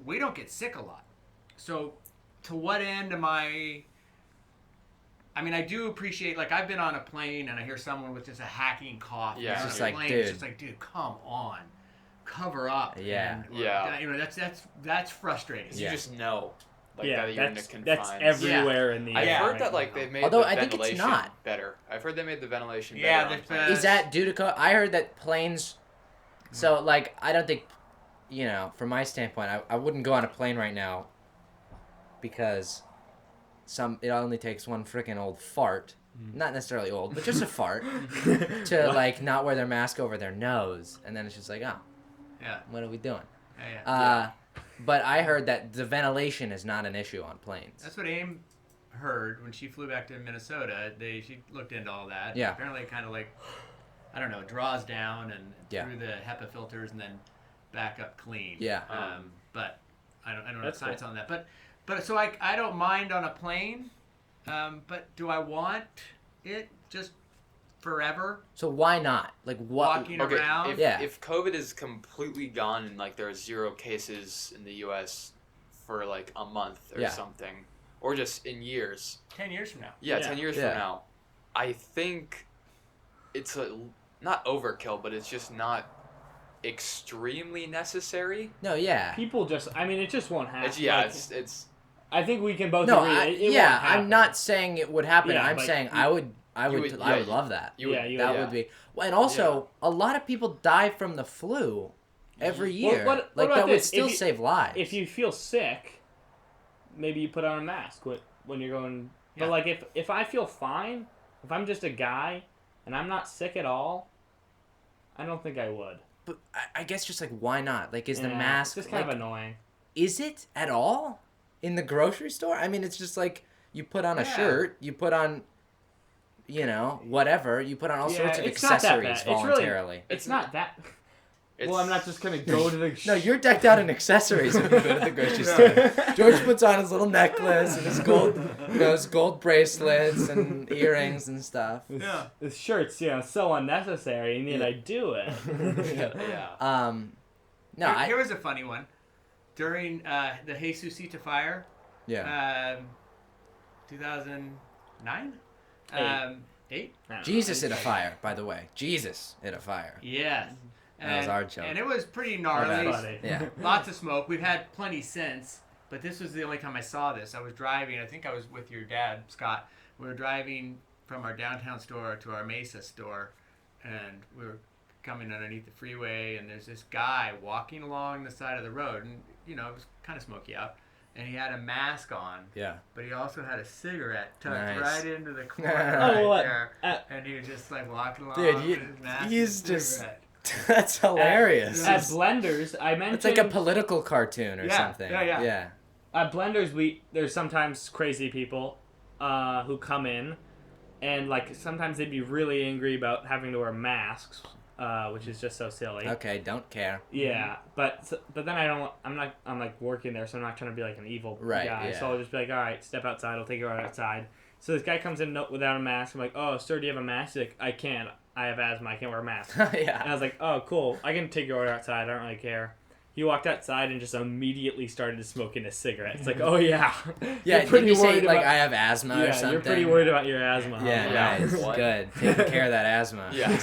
we don't get sick a lot. So to what end am I? I mean, I do appreciate, like, I've been on a plane and I hear someone with just a hacking cough. Yeah. on It's the like, plane. dude. It's just like, dude, come on, cover up. Yeah. And, Yeah. that's frustrating. Yeah. You just know, like Yeah, that you're in a that's confined. everywhere in the I've air heard right that like now. they've made Although the I think it's ventilation not. better. I've heard they made the ventilation Yeah, better. on they've, planes. Is that due to I heard that planes. So like I don't think, from my standpoint, I wouldn't go on a plane right now. Because, it only takes one freaking old fart, not necessarily old, but just a fart, to like not wear their mask over their nose, and then it's just like, oh, Yeah. what are we doing? Yeah. But I heard that the ventilation is not an issue on planes. That's what Aim heard when she flew back to Minnesota. She looked into all that. Yeah. Apparently, kind of like, I don't know, draws down and Yeah. through the HEPA filters and then back up clean. Yeah. But I don't know That's science cool. on that. But so I don't mind on a plane. But do I want it just forever? So why not? Like what? Walking Okay, around? if COVID is completely gone and like there are 0 cases in the U.S. for like a month or Yeah. something, or just in years, 10 years from now. yeah, Yeah. 10 years Yeah. from now, I think it's not overkill, but it's just not extremely necessary. No, yeah. People just. I mean, it just won't happen. It's, yeah, Like, it's I think we can both No, agree. It won't I'm happen. not saying it would happen. Yeah, I'm but saying you- I would yeah, love that. You would, Yeah, you That would, would be. Well, and also a lot of people die from the flu every year. what like about that would this? still If you- save lives. If you feel sick, maybe you put on a mask when you're going. Yeah. But like if I feel fine, if I'm just a guy and I'm not sick at all, I don't think I would. But I guess just like why not? Like is the Yeah, mask it's just kind like, of annoying? is it at all in the grocery store? I mean, it's just like you put on a Yeah. shirt, you put on, whatever. You put on all Yeah, sorts of it's not that accessories bad. It's really- voluntarily. It's not that. It's, Well, I'm not just gonna go to the. No, you're decked out in accessories when you go to the grocery store. George puts on his little necklace and his gold bracelets and earrings and stuff. Yeah. The shirt's so unnecessary, and yet I do it. yeah. No, Here was a funny one. During the Jesusita fire, yeah. 2009? Eight? Jesus lit a fire, by the way. Jesus lit a fire. Yes. That was our joke. And it was pretty Oh, gnarly. that's funny. Yeah. Lots of smoke. We've had plenty since, but this was the only time I saw this. I was driving. I think I was with your dad, Scott. We were driving from our downtown store to our Mesa store, and we were coming underneath the freeway, and there's this guy walking along the side of the road, and it was kind of smoky out, and he had a mask on, Yeah. but he also had a cigarette tucked Nice. right into the corner Oh, right what? there, and he was just like walking along Dude, with his mask and he's just- cigarette. That's hilarious. At Blenders, I mentioned. It's like a political cartoon or Yeah, something. yeah. Yeah. At Blenders, there's sometimes crazy people who come in, and like sometimes they'd be really angry about having to wear masks, which is just so silly. Okay, don't care. Yeah, but then I'm like working there, so I'm not trying to be like an evil Right, guy. yeah. So I'll just be like, all right, step outside. I'll take you right outside. So this guy comes in without a mask. I'm like, oh, sir, do you have a mask? He's like, I can't. I have asthma. I can't wear a mask. And Yeah. I was like, oh, cool. I can take your order outside. I don't really care. He walked outside and just immediately started smoking a cigarette. It's like, oh, yeah. Yeah, You're pretty did you say, worried like, about- I have asthma or Yeah, something? you're pretty worried about your asthma. huh? Yeah, Yeah. nice. What? Good. Taking care of that asthma. Yeah.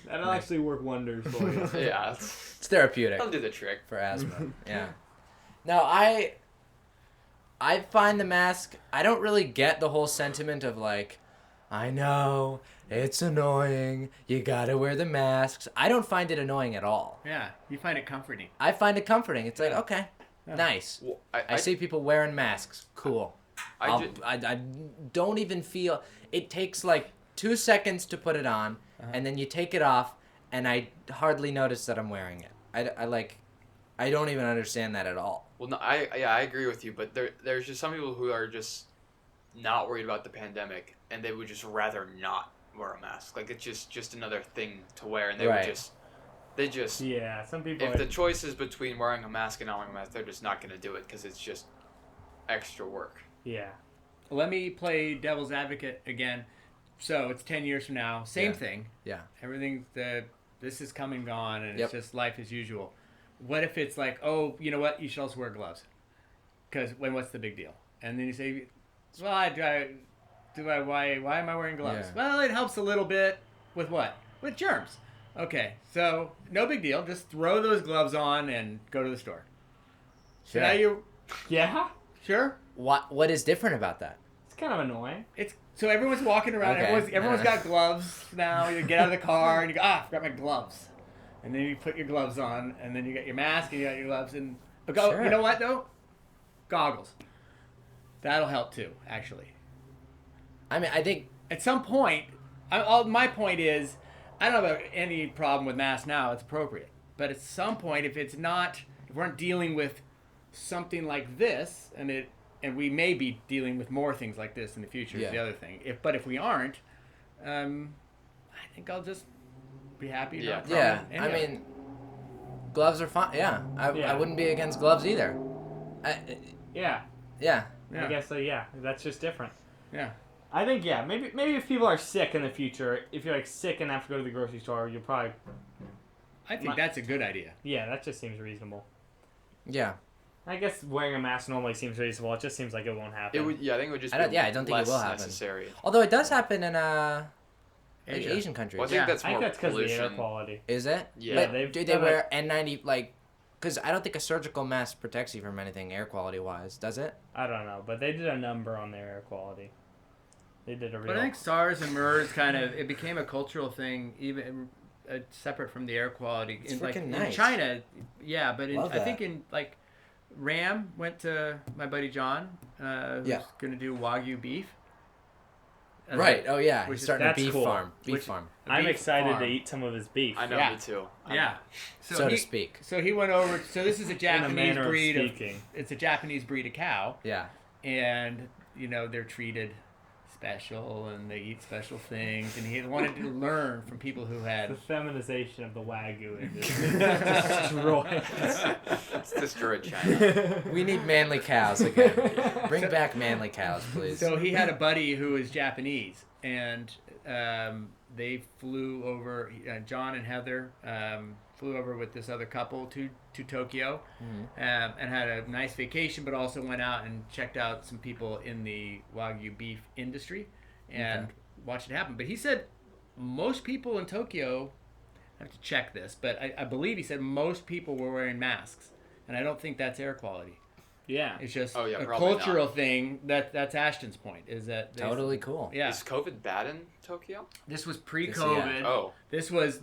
That'll actually work wonders for you. Yeah. It's therapeutic That'll do the trick. for asthma. Yeah. No, I find the mask, I don't really get the whole sentiment of like, I know, it's annoying, you gotta wear the masks. I don't find it annoying at all. Yeah, you find it comforting. I find it comforting. It's like, Yeah. okay, Yeah. nice. Well, I see people wearing masks. Cool. I I don't even feel... It takes like 2 seconds to put it on, and then you take it off, and I hardly notice that I'm wearing it. I don't even understand that at all. Well, no, I agree with you, but there's just some people who are just not worried about the pandemic, and they would just rather not wear a mask. Like it's just another thing to wear, and Right. they just Yeah, some people. if the choice is between wearing a mask and not wearing a mask, they're just not gonna do it because it's just extra work. Yeah. Let me play devil's advocate again. So it's 10 years from now, same Yeah. thing. Yeah. Everything this is come and gone, and Yep. it's just life as usual. What if it's like, oh, you know what? You should also wear gloves. Because what's the big deal? And then you say, well, why am I wearing gloves? Yeah. Well, it helps a little bit with what? With germs. Okay, so no big deal. Just throw those gloves on and go to the store. So now you Yeah? sure? What is different about that? It's kind of annoying. It's so everyone's walking around. Okay. Everyone's got gloves now. You get out of the car and you go, I forgot my gloves. And then you put your gloves on, and then you got your mask and you got your gloves. But Sure. you know what though? Goggles. That'll help too, actually. I mean, I think... At some point, my point is, I don't have any problem with masks now. It's appropriate. But at some point, if we aren't dealing with something like this, and we may be dealing with more things like this in the future, is the Yeah. other thing. If we aren't, I think I'll just be happy. Yeah. not Yeah, problem. I Anyway. mean, gloves are fine. Yeah, I wouldn't be against gloves either. Yeah. Yeah. Yeah. I guess so. Yeah, that's just different. Yeah. I think maybe if people are sick in the future, if you're like sick and have to go to the grocery store, you'll probably I think that's a good idea. that just seems reasonable. Yeah. I guess wearing a mask normally seems reasonable. It just seems like it won't happen. It would, I think it would just I be don't- yeah, I don't think it less will happen. necessary. Although it does happen in Asia. Asian countries. Well, I think Yeah. that's I think more that's because of the air pollution. quality. Is it? Yeah. But they've do they done wear N90 like because I don't think a surgical mask protects you from anything air quality wise, does it? I don't know, but they did a number on their air quality. They did a real. But I think SARS and MERS it became a cultural thing, even separate from the air quality. It's like freaking in nice. China, yeah, but Love I think that. in like Ram went to my buddy John, who's Yeah. gonna do Wagyu beef. Right. Oh yeah. which He's is- starting a that's beef cool. farm. Beef Which- farm, I'm beef excited farm. to eat some of his beef. I know, Yeah. me too. Yeah. so to he, speak. So he went over. So this is a In a Japanese manner breed of of. speaking. It's a Japanese breed of cow, Yeah. and they're treated special, and they eat special things. And he wanted to learn from people who The had. feminization of the Wagyu industry. Destroyed. It's destroyed China. We need manly cows again. Bring back manly cows, please. So he had a buddy who was Japanese, and they flew over. John and Heather flew over with this other couple to Tokyo, and had a nice vacation, but also went out and checked out some people in the Wagyu beef industry, and watched it happen. But he said most people in Tokyo, I have to check this, but I believe he said most people were wearing masks, and I don't think that's air quality. Yeah. It's just Oh, yeah, a probably cultural not. thing. That's Ashton's point. Is that Totally cool. Yeah, Is COVID bad in Tokyo? this was pre-COVID. Oh. This was,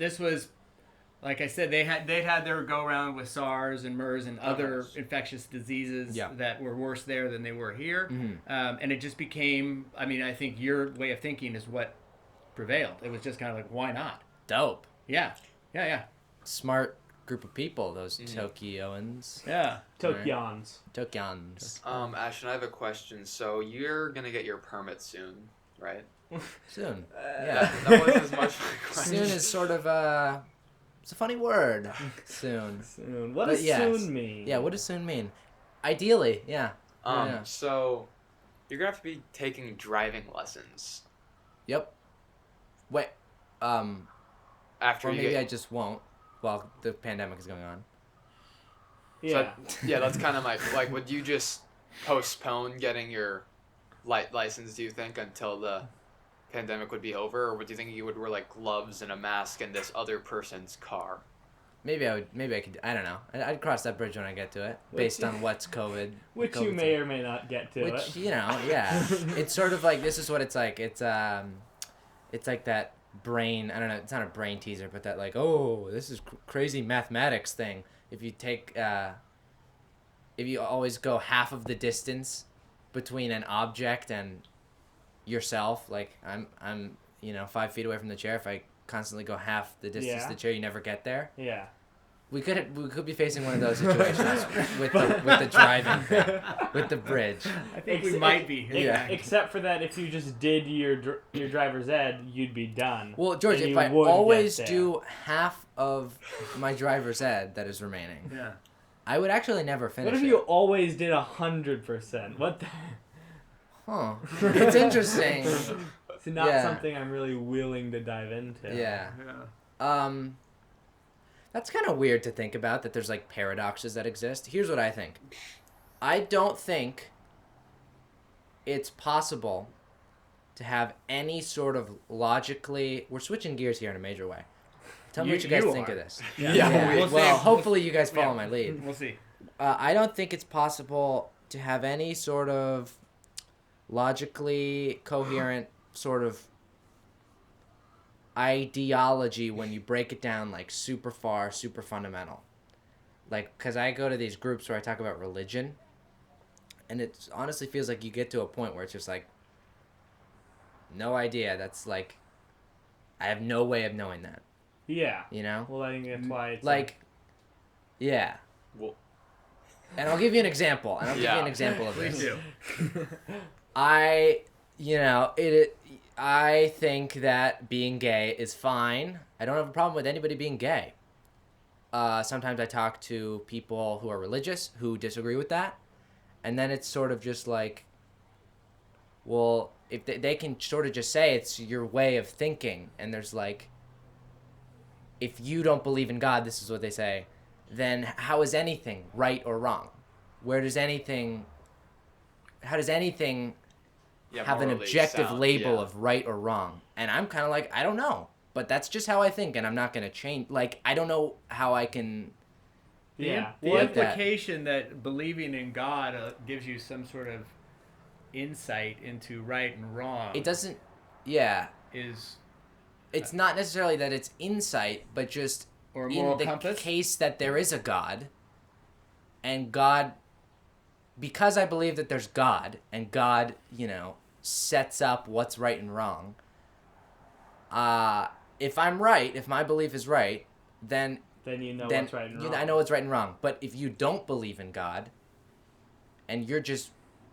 like I said, they'd had their go around with SARS and MERS and other nice. infectious diseases Yeah. that were worse there than they were here, Mhm. and it just became. I mean, I think your way of thinking is what prevailed. It was just kind of like, why not? Dope. Yeah. Smart group of people, those Tokyoans. Tokyons. Tokyans. Ashton, I have a question. So you're gonna get your permit soon, right? Soon. Yeah. That wasn't as much my question. Soon is sort of it's a funny word. Soon. Soon. What But does yes. soon mean? Yeah, what does soon mean? Ideally, yeah. Yeah. So you're gonna have to be taking driving lessons Yep. Wait. after Or you maybe get. I just won't while the pandemic is going on. Yeah. Yeah, that's kind of my like. Would you just postpone getting your license? Do you think until the pandemic would be over, or would you think you would wear like gloves and a mask in this other person's car? Maybe I could. I don't know. I'd cross that bridge when I get to it, based on what's COVID. Which you COVID's may like. or may not get to Which it. yeah. It's sort of like this is what it's like. It's like that brain. I don't know. It's not a brain teaser, but that like this is crazy mathematics thing. If you take if you always go half of the distance between an object and yourself, like I'm 5 feet away from the chair. If I constantly go half the distance to the chair, you never get there. Yeah. We could be facing one of those situations with the driving thing, with the bridge. I think we might be. Yeah. Except for that, if you just did your driver's ed, you'd be done. Well, George, And if you I would always get there. do half of my driver's ed that is remaining, Yeah. I would actually never finish What if it. you always did 100%? What? Huh? It's interesting. It's not Yeah. something I'm really willing to dive into. Yeah. Yeah. That's kind of weird to think about, that there's like paradoxes that exist. Here's what I think. I don't think it's possible to have any sort of logically... We're switching gears here in a major way. Tell me what you guys think of this. Yeah. We'll Well, see. hopefully you guys follow Yeah. my lead. We'll see. I don't think it's possible to have any sort of logically coherent sort of ideology when you break it down like super far, super fundamental. Like, because I go to these groups where I talk about religion, and it honestly feels like you get to a point where it's just like, no idea. That's like, I have no way of knowing that. Yeah. You know? Well, I think that's why it's Like, yeah. Well, And I'll give you an example. Of Yeah. this. Please do. I think that being gay is fine. I don't have a problem with anybody being gay. Sometimes I talk to people who are religious who disagree with that. And then it's sort of just like, well, if they can sort of just say it's your way of thinking. And there's like, if you don't believe in God, this is what they say, then how is anything right or wrong? How does anything have an morally objective sound, label yeah. of right or wrong? And I'm kind of like, I don't know, but that's just how I think, and I'm not going to change. Like, I don't know how I can Yeah. The like that. implication that believing in God gives you some sort of insight into right and wrong. It doesn't. Yeah. Is It's not necessarily that it's insight, but just or a in moral the compass. case that there is a God, and God, because I believe that there's God, and God, sets up what's right and wrong. If I'm right, if my belief is right, then you know what's right and wrong. I know what's right and wrong. But if you don't believe in God, and you're just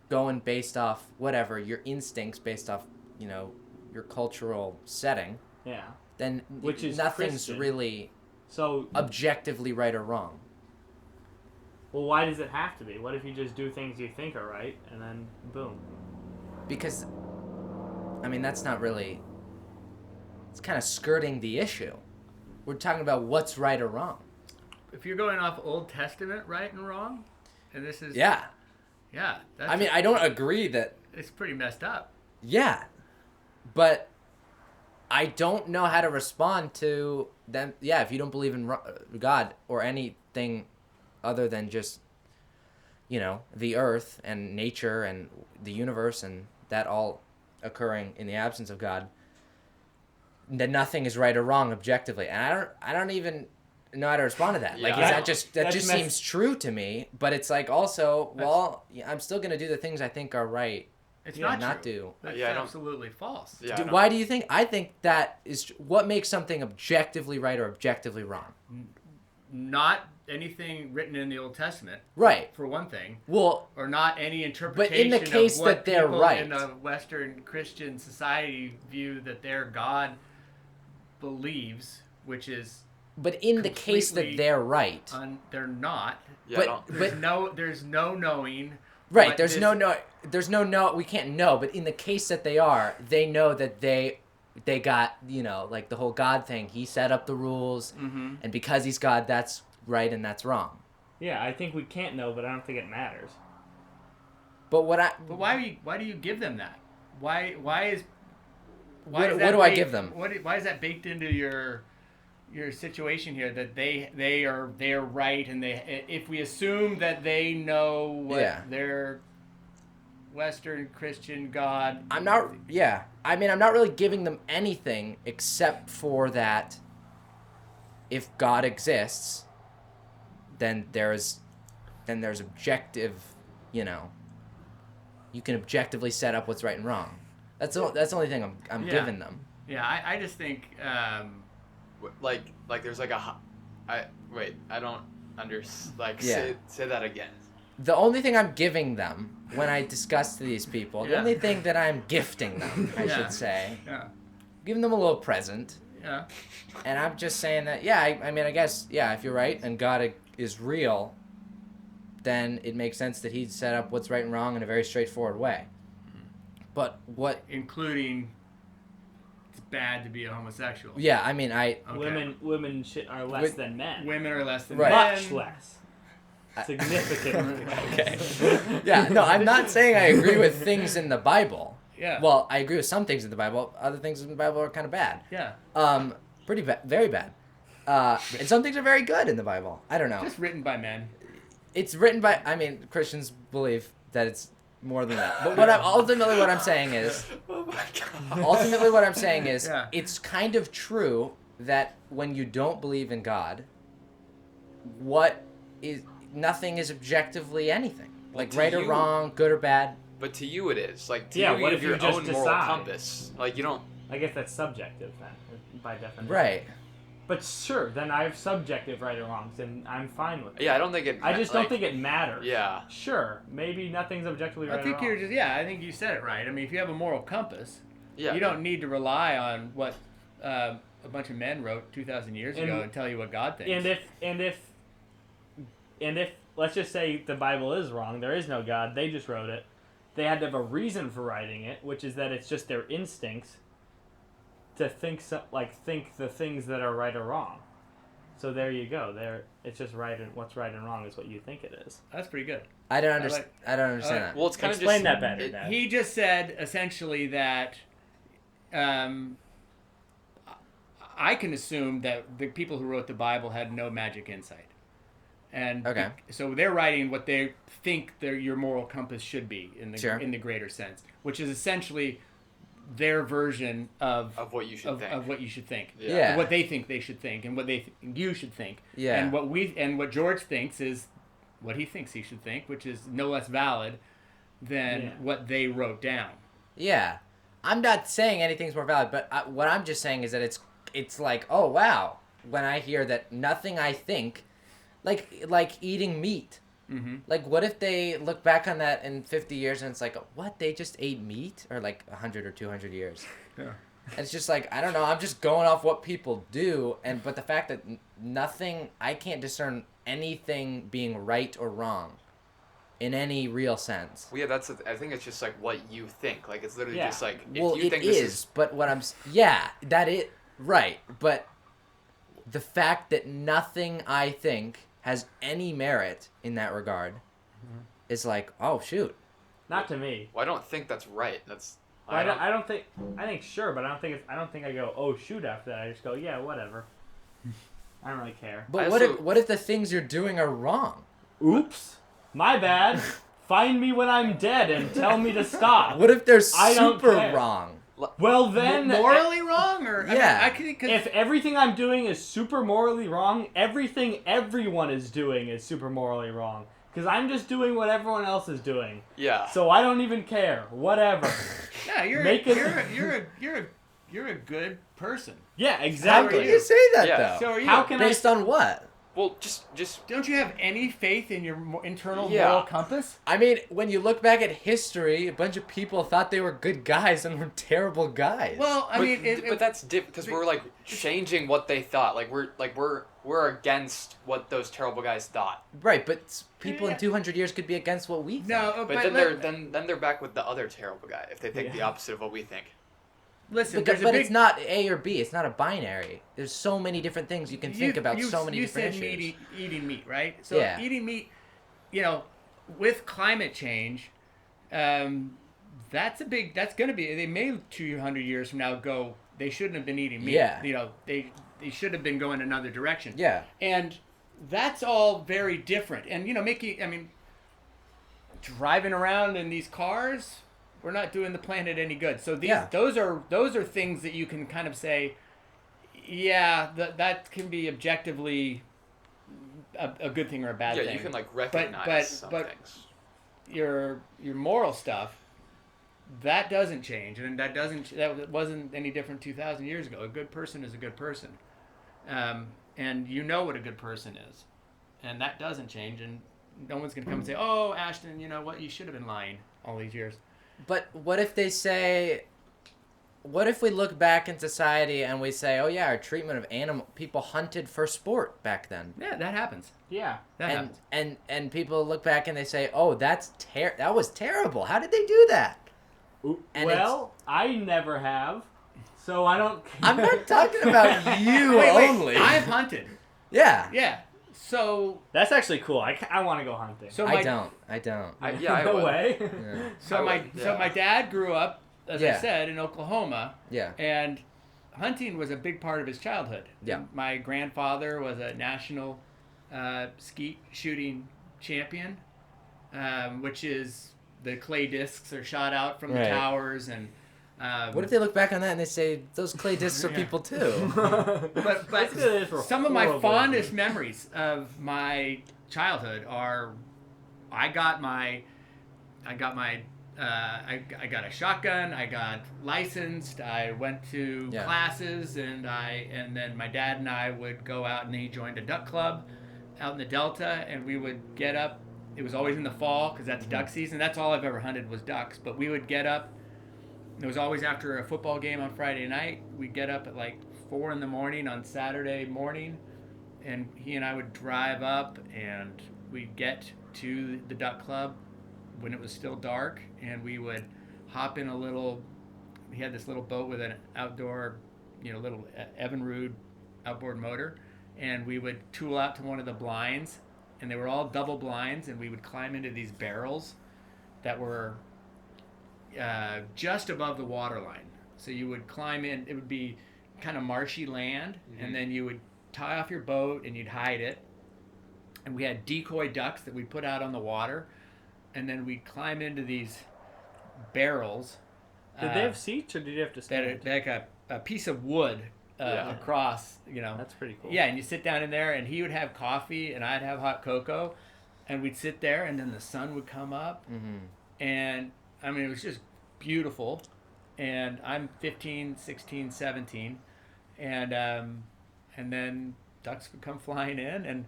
going based off whatever your instincts, based off your cultural setting, Yeah. then Which is nothing's Christian. really So, objectively right or wrong. well, why does it have to be? What if you just do things you think are right, and then boom? Because, that's not really... It's kind of skirting the issue. We're talking about what's right or wrong. If you're going off Old Testament right and wrong, and this is Yeah. yeah, that's I don't agree that... it's pretty messed up. Yeah. But I don't know how to respond to them. Yeah, if you don't believe in God or anything other than just, the earth and nature and the universe and that all occurring in the absence of God, that nothing is right or wrong objectively. And I don't even know how to respond to that. Yeah. That just seems true to me, but it's like also, I'm still going to do the things I think are right. It's Yeah, not not true. do. That's Yeah, I don't- absolutely false. Yeah, I don't- Why do you think? I think that is what makes something objectively right or objectively wrong. Not anything written in the Old Testament, Right. for one thing, Well, or not any interpretation in the case of what that they're people right. in a Western Christian society view that their God believes, which is but in the case that completely they're right. they're not. Yeah, but- I don't, There's no knowing. Right, what there's this- no, we can't know, but in the case that they are, they know that they got, like the whole God thing. He set up the rules, and because he's God, that's right and that's wrong. Yeah, I think we can't know, but I don't think it matters. But what I... But why do you give them that? Why is What that do I baked- give them? Why is that baked into your situation here, that they are right, and if we assume that they know what Yeah. their Western Christian God... I'm not really giving them anything except for that if God exists, then there's objective, you can objectively set up what's right and wrong. That's the only thing I'm Yeah. giving them. Yeah, I just think... like there's like I don't Yeah. say that again. The only thing I'm giving them when I discuss to these people, the Yeah. only thing that I'm gifting them, I Yeah. should say, yeah, giving them a little present, yeah. and I'm just saying that, I guess, if you're right and God is real, then it makes sense that he'd set up what's right and wrong in a very straightforward way. But what... Including it's bad to be a homosexual. Yeah, Okay. Women are less With- than men. Women are less than Right. men. Much less. Significantly less. Okay. Yeah, no, I'm not saying I agree with things in the Bible. Yeah. Well, I agree with some things in the Bible. Other things in the Bible are kind of bad. Yeah. Pretty bad, very bad. And some things are very good in the Bible. I don't know. Just written by men. It's written by... Christians believe that it's more than that. But ultimately what I'm saying is... Oh my god. Ultimately what I'm saying is, Yeah. it's kind of true that when you don't believe in God, nothing is objectively anything. Like to right or you- wrong, good or bad. But to you it is. Like to Yeah, you, what you if have you your just own moral decide? compass. Like you don't. I guess that's subjective then, by definition. Right. But sure, then I have subjective right or wrongs, and I'm fine with it. Yeah, I don't think it. I just don't think it matters. Yeah. Sure, maybe nothing's objectively right I think or you're wrong. just I think you said it right. I mean, if you have a moral compass, Yeah. you don't need to rely on what a bunch of men wrote 2,000 years ago and tell you what God thinks. And if let's just say the Bible is wrong, there is no God, they just wrote it. They had to have a reason for writing it, which is that it's just their instincts to think the things that are right or wrong. So there you go. It's just right, and what's right and wrong is what you think it is. That's pretty good. I don't understand. like- I don't understand that. Well, it's kind of just. Explain that better, it- Dad. He just said essentially that I can assume that the people who wrote the Bible had no magic insight. And Okay. so they're writing what they think your moral compass should be in the Sure. in the greater sense, which is essentially their version of what you should think. of what you should think. Yeah. Of what they think they should think, and what they think you should think. Yeah. And what George thinks is what he thinks he should think, which is no less valid than what they wrote down. Yeah. I'm not saying anything's more valid, but what I'm just saying is that it's like, oh wow, when I hear that nothing I think, like eating meat. Mm-hmm. Like, what if they look back on that in 50 years and it's like, what, they just ate meat? Or like 100 or 200 years. Yeah. It's just like, I don't know, I'm just going off what people do, but the fact that I can't discern anything being right or wrong in any real sense. Well, yeah, I think it's just like what you think. Like, it's literally Yeah. just like, if Well, you it think is, this is... but what right, but the fact that nothing I think has any merit in that regard is like, oh shoot. Not to me. Well, I don't think that's right. That's... I don't think. I think sure, but I don't think I go, oh shoot, after that. I just go, yeah, whatever. I don't really care. But I what also- if the things you're doing are wrong? Oops, my bad. Find me when I'm dead and tell me to stop. What if they're I don't super care. wrong? Well then, Morally wrong, or Yeah. I mean, if everything I'm doing is super morally wrong, everything everyone is doing is super morally wrong. Because I'm just doing what everyone else is doing. Yeah. So I don't even care. Whatever. yeah, you're Make it- you're a good person. Yeah, How exactly. can you say that Yeah. though? So are you? How can Based on what? Well, just... Don't you have any faith in your internal Yeah. moral compass? I mean, when you look back at history, a bunch of people thought they were good guys and were terrible guys. Well, I but, mean, but that's because we're like changing what they thought. Like we're against what those terrible guys thought. right, but people Yeah. in 200 years could be against what we think. no. But then they're back with the other terrible guy if they think the opposite of what we think. listen. But it's not A or B. It's not a binary. There's so many different things you can think about. So many different said issues. eating meat, right? So Yeah. eating meat, with climate change, that's going to be. They may 200 years from now go. They shouldn't have been eating meat. Yeah. They should have been going another direction. Yeah. And that's all very different. And driving around in these cars, we're not doing the planet any good. So those are things that you can kind of say, yeah, that can be objectively a good thing or a bad thing. Yeah, you can like recognize some but things. your moral stuff, that doesn't change, and that wasn't any different 2,000 years ago. A good person is a good person, and you know what a good person is, and that doesn't change. And no one's gonna come and say, "Oh, Ashton, you know what? You should have been lying all these years." But what if they say, what if we look back in society and we say, oh yeah, our treatment of people hunted for sport back then. Yeah, that happens. Yeah. That happens. And people look back and they say, oh, that was terrible. How did they do that? And Well, I never have, so I don't care. I'm not talking about you only. I've hunted. Yeah. Yeah. So That's actually cool. I want to go hunting. so I my don't. I no would. way. Yeah. so my dad grew up, as I Yeah. said, in Oklahoma. Yeah. And hunting was a big part of his childhood. Yeah. My grandfather was a national skeet shooting champion, which is the clay discs are shot out from the Right. towers. And What if they look back on that and they say, those clay discs are people too? but That's good for some of my horrible fondest things. memories of my childhood are I got a shotgun. I got licensed. I went to Yeah. classes, and then my dad and I would go out, and he joined a duck club out in the Delta, and we would get up. It was always in the fall because that's duck season. That's all I've ever hunted was ducks. But we would get up. It was always after a football game on Friday night. We'd get up at like 4 a.m. on Saturday morning, and he and I would drive up, and we'd get to the duck club when it was still dark, and we would hop in he had this little boat with an outdoor, little Evinrude outboard motor, and we would tool out to one of the blinds, and they were all double blinds, and we would climb into these barrels that were just above the water line. So you would climb in, it would be kind of marshy land, and then you would tie off your boat and you'd hide it, and we had decoy ducks that we put out on the water, and then we'd climb into these barrels. Did they have seats or did you have to stand? That like a piece of wood across, That's pretty cool. Yeah, and you sit down in there, and he would have coffee, and I'd have hot cocoa, and we'd sit there, and then the sun would come up, and I mean, it was just beautiful. And I'm 15, 16, 17, and then ducks would come flying in,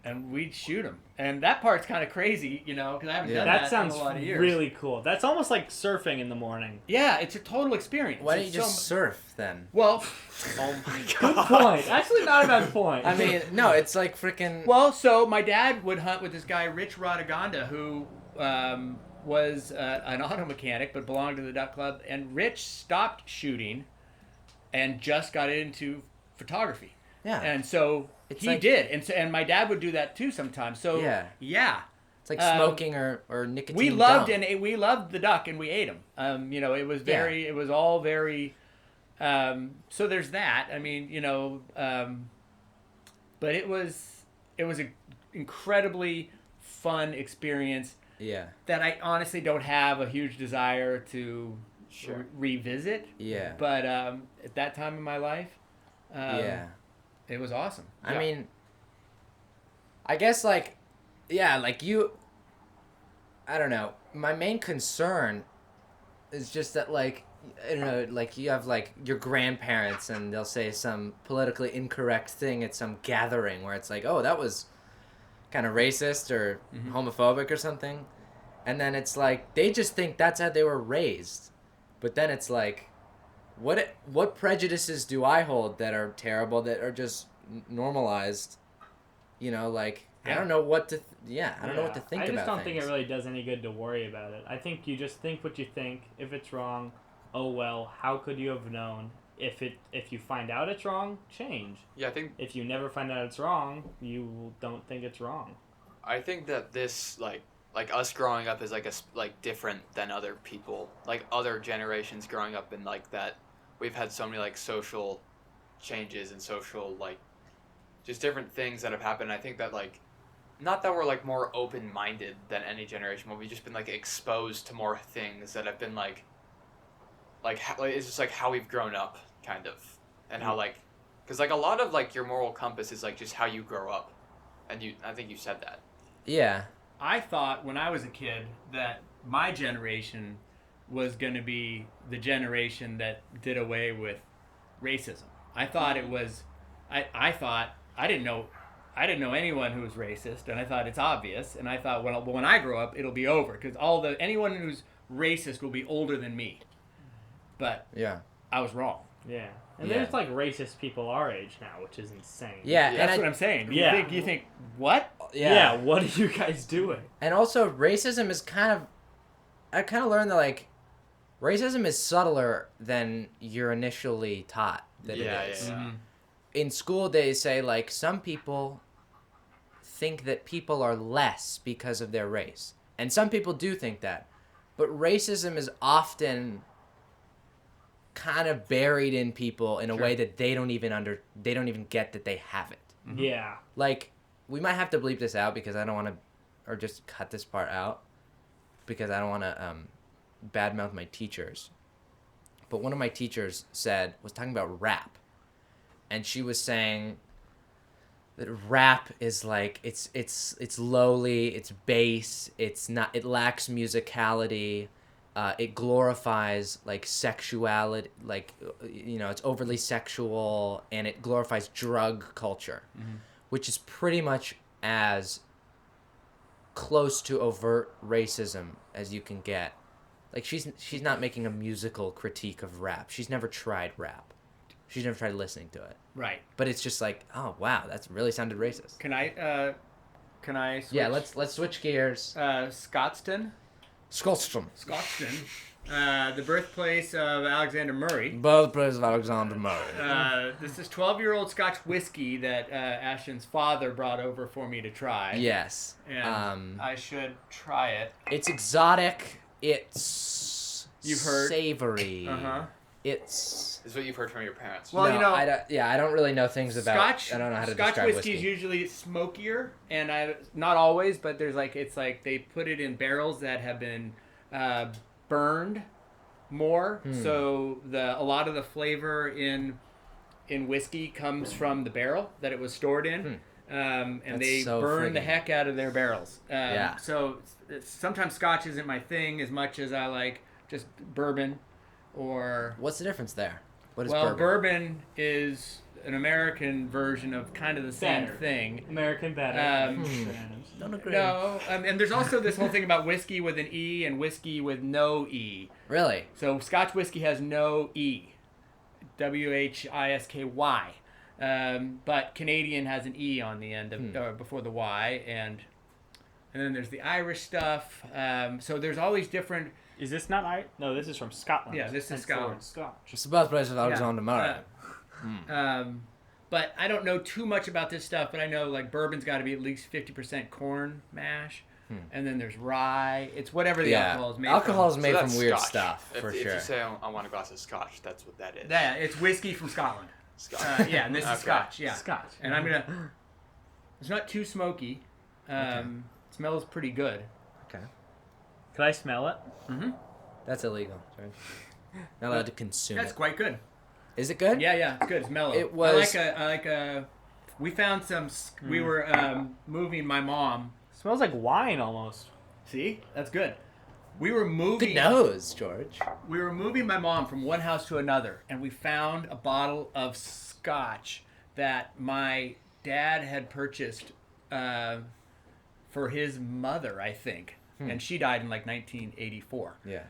and we'd shoot them. And that part's kind of crazy, because I haven't done that sounds in a lot of years. really cool. That's almost like surfing in the morning. Yeah, it's a total experience. Why don't you just surf then? Well, Oh my Good god. point. Actually, not a bad point. I mean, no, it's like freaking. well, so my dad would hunt with this guy, Rich Radaganda, who was an auto mechanic but belonged to the duck club. And Rich stopped shooting and just got into photography. Yeah. And so It's he like- did. And my dad would do that too sometimes. So yeah. It's like smoking or nicotine. We loved gum. and we loved the duck and we ate them. It was very, it was all very. So there's that. I mean, but it was an incredibly fun experience. Yeah. That I honestly don't have a huge desire to revisit. Yeah. But at that time in my life, it was awesome. I mean, I guess like you. I don't know. My main concern is just that like you have like your grandparents and they'll say some politically incorrect thing at some gathering where it's like, oh, that was kind of racist or homophobic or something, and then it's like they just think that's how they were raised, but then it's like, what prejudices do I hold that are terrible, that are just normalized, I don't know what to I don't know what to think about. I just don't think things. it really does any good to worry about it. I think you just think what you think. If it's wrong, oh well, how could you have known? If you find out it's wrong, change. Yeah, I think If you never find out it's wrong, you don't think it's wrong. I think that this like us growing up is like different than other people, like other generations growing up in like that. We've had so many like social changes and social like just different things that have happened. I think that like not that we're like more open-minded than any generation, but we've just been like exposed to more things that have been like it's just like how we've grown up kind of, and how like because like a lot of like your moral compass is like just how you grow up, and I think you said that. Yeah. I thought when I was a kid that my generation was going to be the generation that did away with racism. I thought it was. I thought I didn't know anyone who was racist, and I thought it's obvious. And I thought when I grow up, it'll be over because anyone who's racist will be older than me. But I was wrong. Yeah. And there's like racist people our age now, which is insane. Yeah, That's what I'm saying. You think what? Yeah, what are you guys doing? And also, racism is I kind of learned that, like, racism is subtler than you're initially taught that it is. Yeah. In school, they say, like, some people think that people are less because of their race. And some people do think that. But racism is often kind of buried in people in a way that they don't even get that they have it. Mm-hmm. Yeah. Like, we might have to bleep this out because I don't want to, or just cut this part out because I don't want to badmouth my teachers. But one of my teachers was talking about rap, and she was saying that rap is like it's lowly, it's bass, it lacks musicality. It glorifies like sexuality, like it's overly sexual, and it glorifies drug culture, which is pretty much as close to overt racism as you can get. Like she's not making a musical critique of rap. She's never tried rap. She's never tried listening to it. Right. But it's just like, oh wow, that's really sounded racist. Can I switch? Yeah, let's switch gears. Scottston, the birthplace of Alexander Murray. Birthplace of Alexander Murray. This is 12-year-old Scotch whiskey that Ashton's father brought over for me to try. Yes. And I should try it. It's exotic. It's You've heard. savory. Uh-huh. It's Is what you've heard from your parents. Well, no, you know, I don't really know things about. Scotch. I don't know how to Scotch describe whiskey whiskey. is usually smokier, and not always, but there's it's like they put it in barrels that have been burned more, so a lot of the flavor in whiskey comes from the barrel that it was stored in. And That's they so burn the friggin- heck out of their barrels. Yeah. So sometimes Scotch isn't my thing as much as I like just bourbon or... What's the difference there? What is Well, bourbon? bourbon is an American version of kind of the same Better. thing. American better. Don't agree. No, and there's also this whole thing about whiskey with an E and whiskey with no E. Really? So Scotch whiskey has no E. WHISKY. But Canadian has an E on the end of or before the Y, and then there's the Irish stuff. So there's all these different. Is this not right? No, this is from Scotland. Yeah, this is Hence the Scotland. word Scotch. It's the birthplace of Alexander Murray. But I don't know too much about this stuff. But I know like bourbon's got to be at least 50% corn mash, and then there's rye. It's whatever the alcohol is made. Alcohol is from. made that's from weird Scotch. stuff, If for you sure. say I want a glass of Scotch, that's what that is. Yeah, it's whiskey from Scotland. Scotch. Yeah, and this Okay. is Scotch. Yeah, Scotch. And I'm gonna. It's not too smoky. It smells pretty good. Okay. Could I smell it? That's illegal. Sorry. Not allowed to consume That's it. quite good. Is it good? Yeah, it's good. It's mellow. It was- I like a. We found some. We were moving my mom. Smells like wine almost. See, that's good. We were moving. Good nose, George. We were moving my mom from one house to another, and we found a bottle of Scotch that my dad had purchased for his mother, I think. And she died in like 1984. Yeah.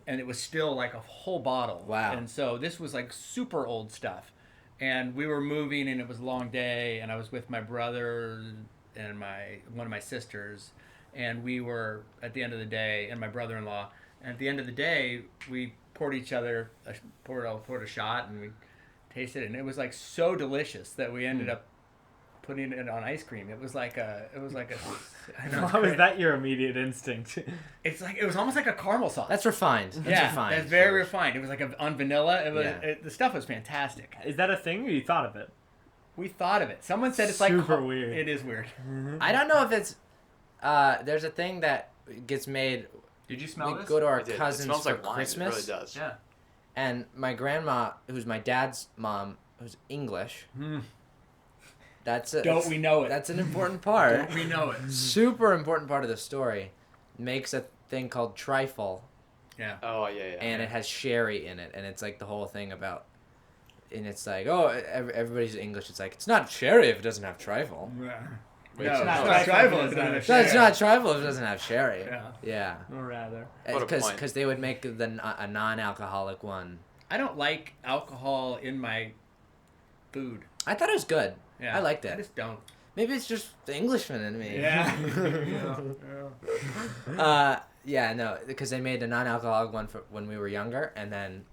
And it was still like a whole bottle. Wow. And so this was like super old stuff. And we were moving, and it was a long day, and I was with my brother and one of my sisters, and we were at the end of the day, and my brother-in-law. And at the end of the day, we poured each other poured a shot, and we tasted it, and it was like so delicious that we ended up putting it on ice cream. It was like a. I know, How is that your immediate instinct? It's like it was almost like a caramel sauce. That's refined. That's refined. That's very George. refined. It was like on vanilla. It was Yeah. the stuff was fantastic. Is that a thing, or you thought of it? We thought of it. Someone said it's like Super weird. It is weird. I don't know if it's. There's a thing that gets made. Did you smell We this? go to our It did. It cousins smells for like wine. Christmas, It really does. Yeah. and my grandma, who's my dad's mom, who's English. Don't we know it? That's an important part. Don't we know it? Super important part of the story. Makes a thing called trifle, Yeah. Oh yeah. and it has sherry in it, and it's like the whole thing about. And it's like, oh, everybody's English. It's like it's not sherry if it doesn't have trifle. Wait, No, it's it's not not tribal. It's not No, it's not trifle if it doesn't have sherry. Yeah. Yeah. Or rather. What a point. Because they would make a non-alcoholic one. I don't like alcohol in my food. I thought it was good. Yeah. I liked I it. just don't. Maybe it's just the Englishman in me. Yeah. No, because they made a non-alcoholic one for when we were younger, and then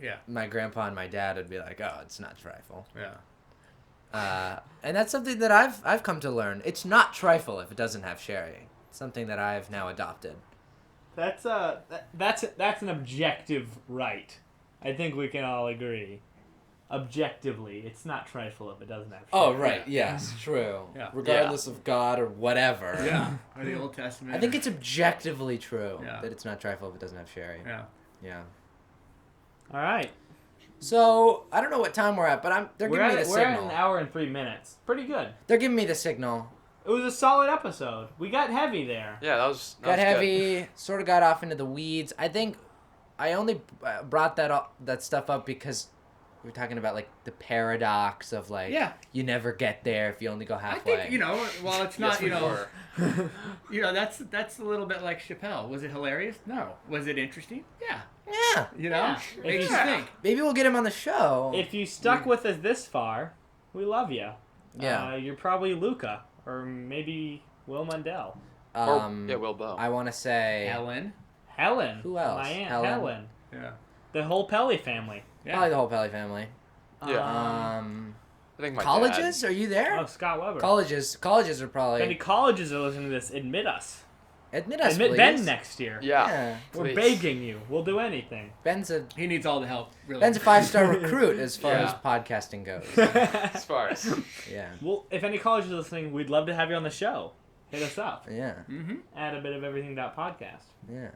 Yeah. my grandpa and my dad would be like, "Oh, it's not trifle," Yeah. and that's something that I've come to learn. It's not trifle if it doesn't have sherry. It's something that I've now adopted. That's an objective right. I think we can all agree. Objectively, it's not trifle if it doesn't have. Oh, sugar. right. Yes, true. Yeah. Regardless of God or whatever. Yeah. Or the Old Testament. I think it's objectively true Yeah. that it's not trifle if it doesn't have sherry. Yeah. Yeah. All right. So I don't know what time we're at, but they're We're giving me at, the we're at signal. an hour and 3 minutes. Pretty good. They're giving me the signal. It was a solid episode. We got heavy there. Yeah, that was Got was good. heavy. Sort of got off into the weeds. I think I only brought that stuff up because we were talking about like the paradox of like Yeah. you never get there if you only go I halfway. think while it's not Yes, we were. that's a little bit like Chappelle. Was it hilarious? No. Was it interesting? Yeah. Yeah. Yeah. Makes you Yeah. think. Maybe we'll get him on the show. If you stuck with us this far, we love you. Yeah. You're probably Luca, or maybe Will Mundell. Yeah, Will Bow. I want to say Helen. Helen. Who else? My aunt Helen? Helen. Yeah. The whole Pelly family. probably the whole Pelly family. Yeah. I think my Colleges? Are you there? Oh, Scott Weber. Colleges are If any probably. colleges are listening to this, admit us. Admit us, Admit please. Ben next year. Yeah. We're please. begging you. We'll do anything. He needs all the help. Really. Ben's a 5-star recruit as far Yeah. as podcasting goes. As far as. Yeah. Well, if any colleges are listening, we'd love to have you on the show. Hit us up. Yeah. Mm-hmm. At a bit of everything podcast. Yeah.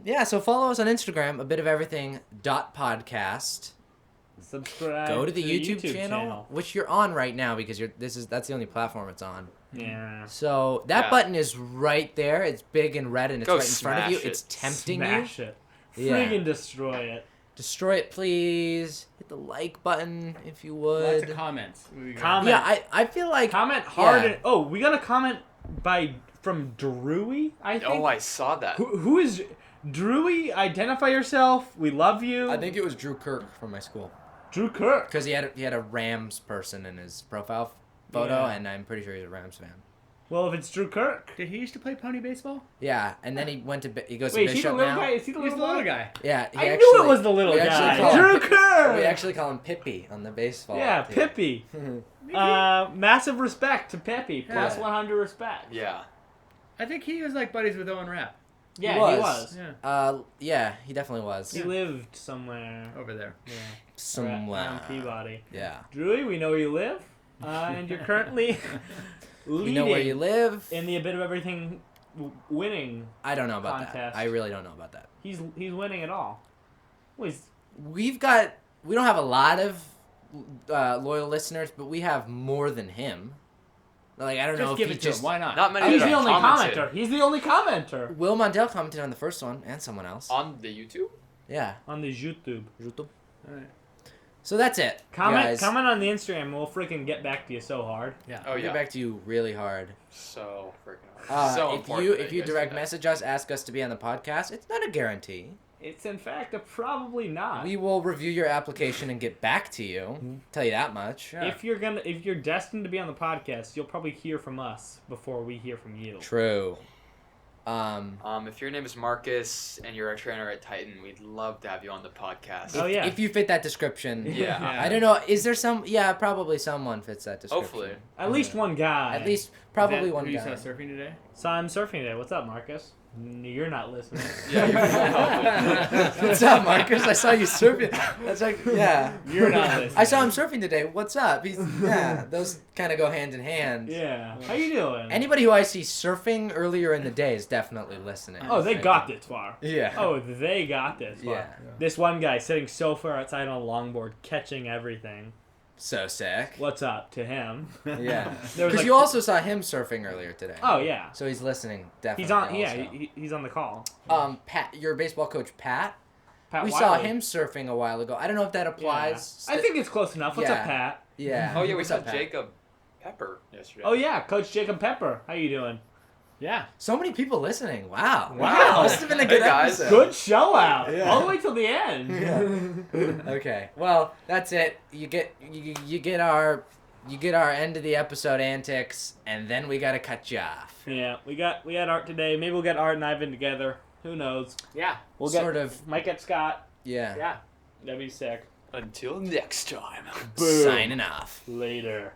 Yeah, so follow us on Instagram, a bit of everything .podcast. Subscribe. Go to the YouTube channel, which you're on right now because that's the only platform it's on. Yeah. So that Yeah. button is right there. It's big and red and it's Go right in front of you. smash it. It's tempting Smash you. it. Yeah. Friggin' destroy it. Destroy it, please. Hit the like button if you Lots would. of comments. We got- Comment. Yeah, I feel like Comment hard. Yeah. And, oh, we got a comment from Drewy, I think. Oh, I saw that. Who is Drewy? Identify yourself. We love you. I think it was Drew Kirk from my school Drew Kirk. because he had a Rams person in his profile photo, Yeah. and I'm pretty sure he's a Rams fan. Well, if it's Drew Kirk. Did he used to play pony baseball? Yeah, and then he went to he goes Wait, to is he the Bishop little now. guy? Is he the He's little the little guy? guy. Yeah, I knew it was the little we actually guy. call him- Drew Kirk. We actually call him Pippi on the baseball. Yeah, team. Pippi. Massive respect to Pippi. Plus Yeah. 100 respect. Yeah. I think he was like buddies with Owen Rapp. Yeah, was. he was. Yeah. Yeah, he definitely was. He lived somewhere. Over there. Yeah. Somewhere. Around Peabody. Yeah. Drewy, we know where you live. And you're currently leading You know where you live? in the A Bit of Everything winning. I don't know about that. contest. I really don't know about that. He's winning it all. Well, he's, We don't have a lot of loyal listeners, but we have more than him. Like, I don't know Just if give he it to just... him. Why not? Not many he's that the have only commented commenter. He's the only commenter Will Mondale commented on the first one, and someone else. on the YouTube. Yeah. on the YouTube. YouTube. All right. So that's it, Comment guys. comment on the Instagram and we'll freaking get back to you so hard. Yeah. Oh We'll yeah. get back to you really hard. So freaking hard. So if important you that if you guys do direct that. message us, ask us to be on the podcast, it's not a guarantee. It's in fact a probably not. We will review your application and get back to you. Tell you that much. Yeah. If you're destined to be on the podcast, you'll probably hear from us before we hear from you. True. If your name is Marcus and you're a trainer at Titan, we'd love to have you on the podcast. Oh, yeah. If you fit that description. Yeah. Yeah. I don't know. Is there some? Yeah, probably someone fits that description. Hopefully. At least one guy. At least probably That- one who you guy. saw surfing today? So I'm surfing today. What's up, Marcus? You're not listening. Yeah. What's up, Marcus? I saw you surfing. That's like, yeah. You're not listening. I saw him surfing today. What's up? Yeah, those kind of go hand in hand. Yeah. How you doing? Anybody who I see surfing earlier in the day is definitely listening. Oh, they got this far. Yeah. Oh, they got this far. Yeah. This one guy sitting so far outside on a longboard, catching everything. So sick. What's up to him? Yeah. There was Because like- you also saw him surfing earlier today. Oh yeah. So he's listening, definitely. He's on. Yeah, also. he's on the call. Pat, your baseball coach, Pat. Pat We Wiley. saw him surfing a while ago. I don't know if that Yeah. applies. I think it's close enough. What's Yeah. up, Pat? Yeah. Oh yeah, we What's saw up, Pat? Jacob Pepper yesterday. Oh yeah, Coach Jacob Pepper. How you doing? Yeah. So many people listening. Wow. Wow. Must have been a good Hey, guys. episode. Good show out. Yeah. All the way till the end. Yeah. Okay. Well, that's it. You get our end of the episode antics, and then we gotta cut you off. Yeah, we got Art today. Maybe we'll get Art and Ivan together. Who knows? Yeah. We'll get Sort of. might get Scott. Yeah. Yeah. That'd be sick. Until next time. Boom. Signing off. Later.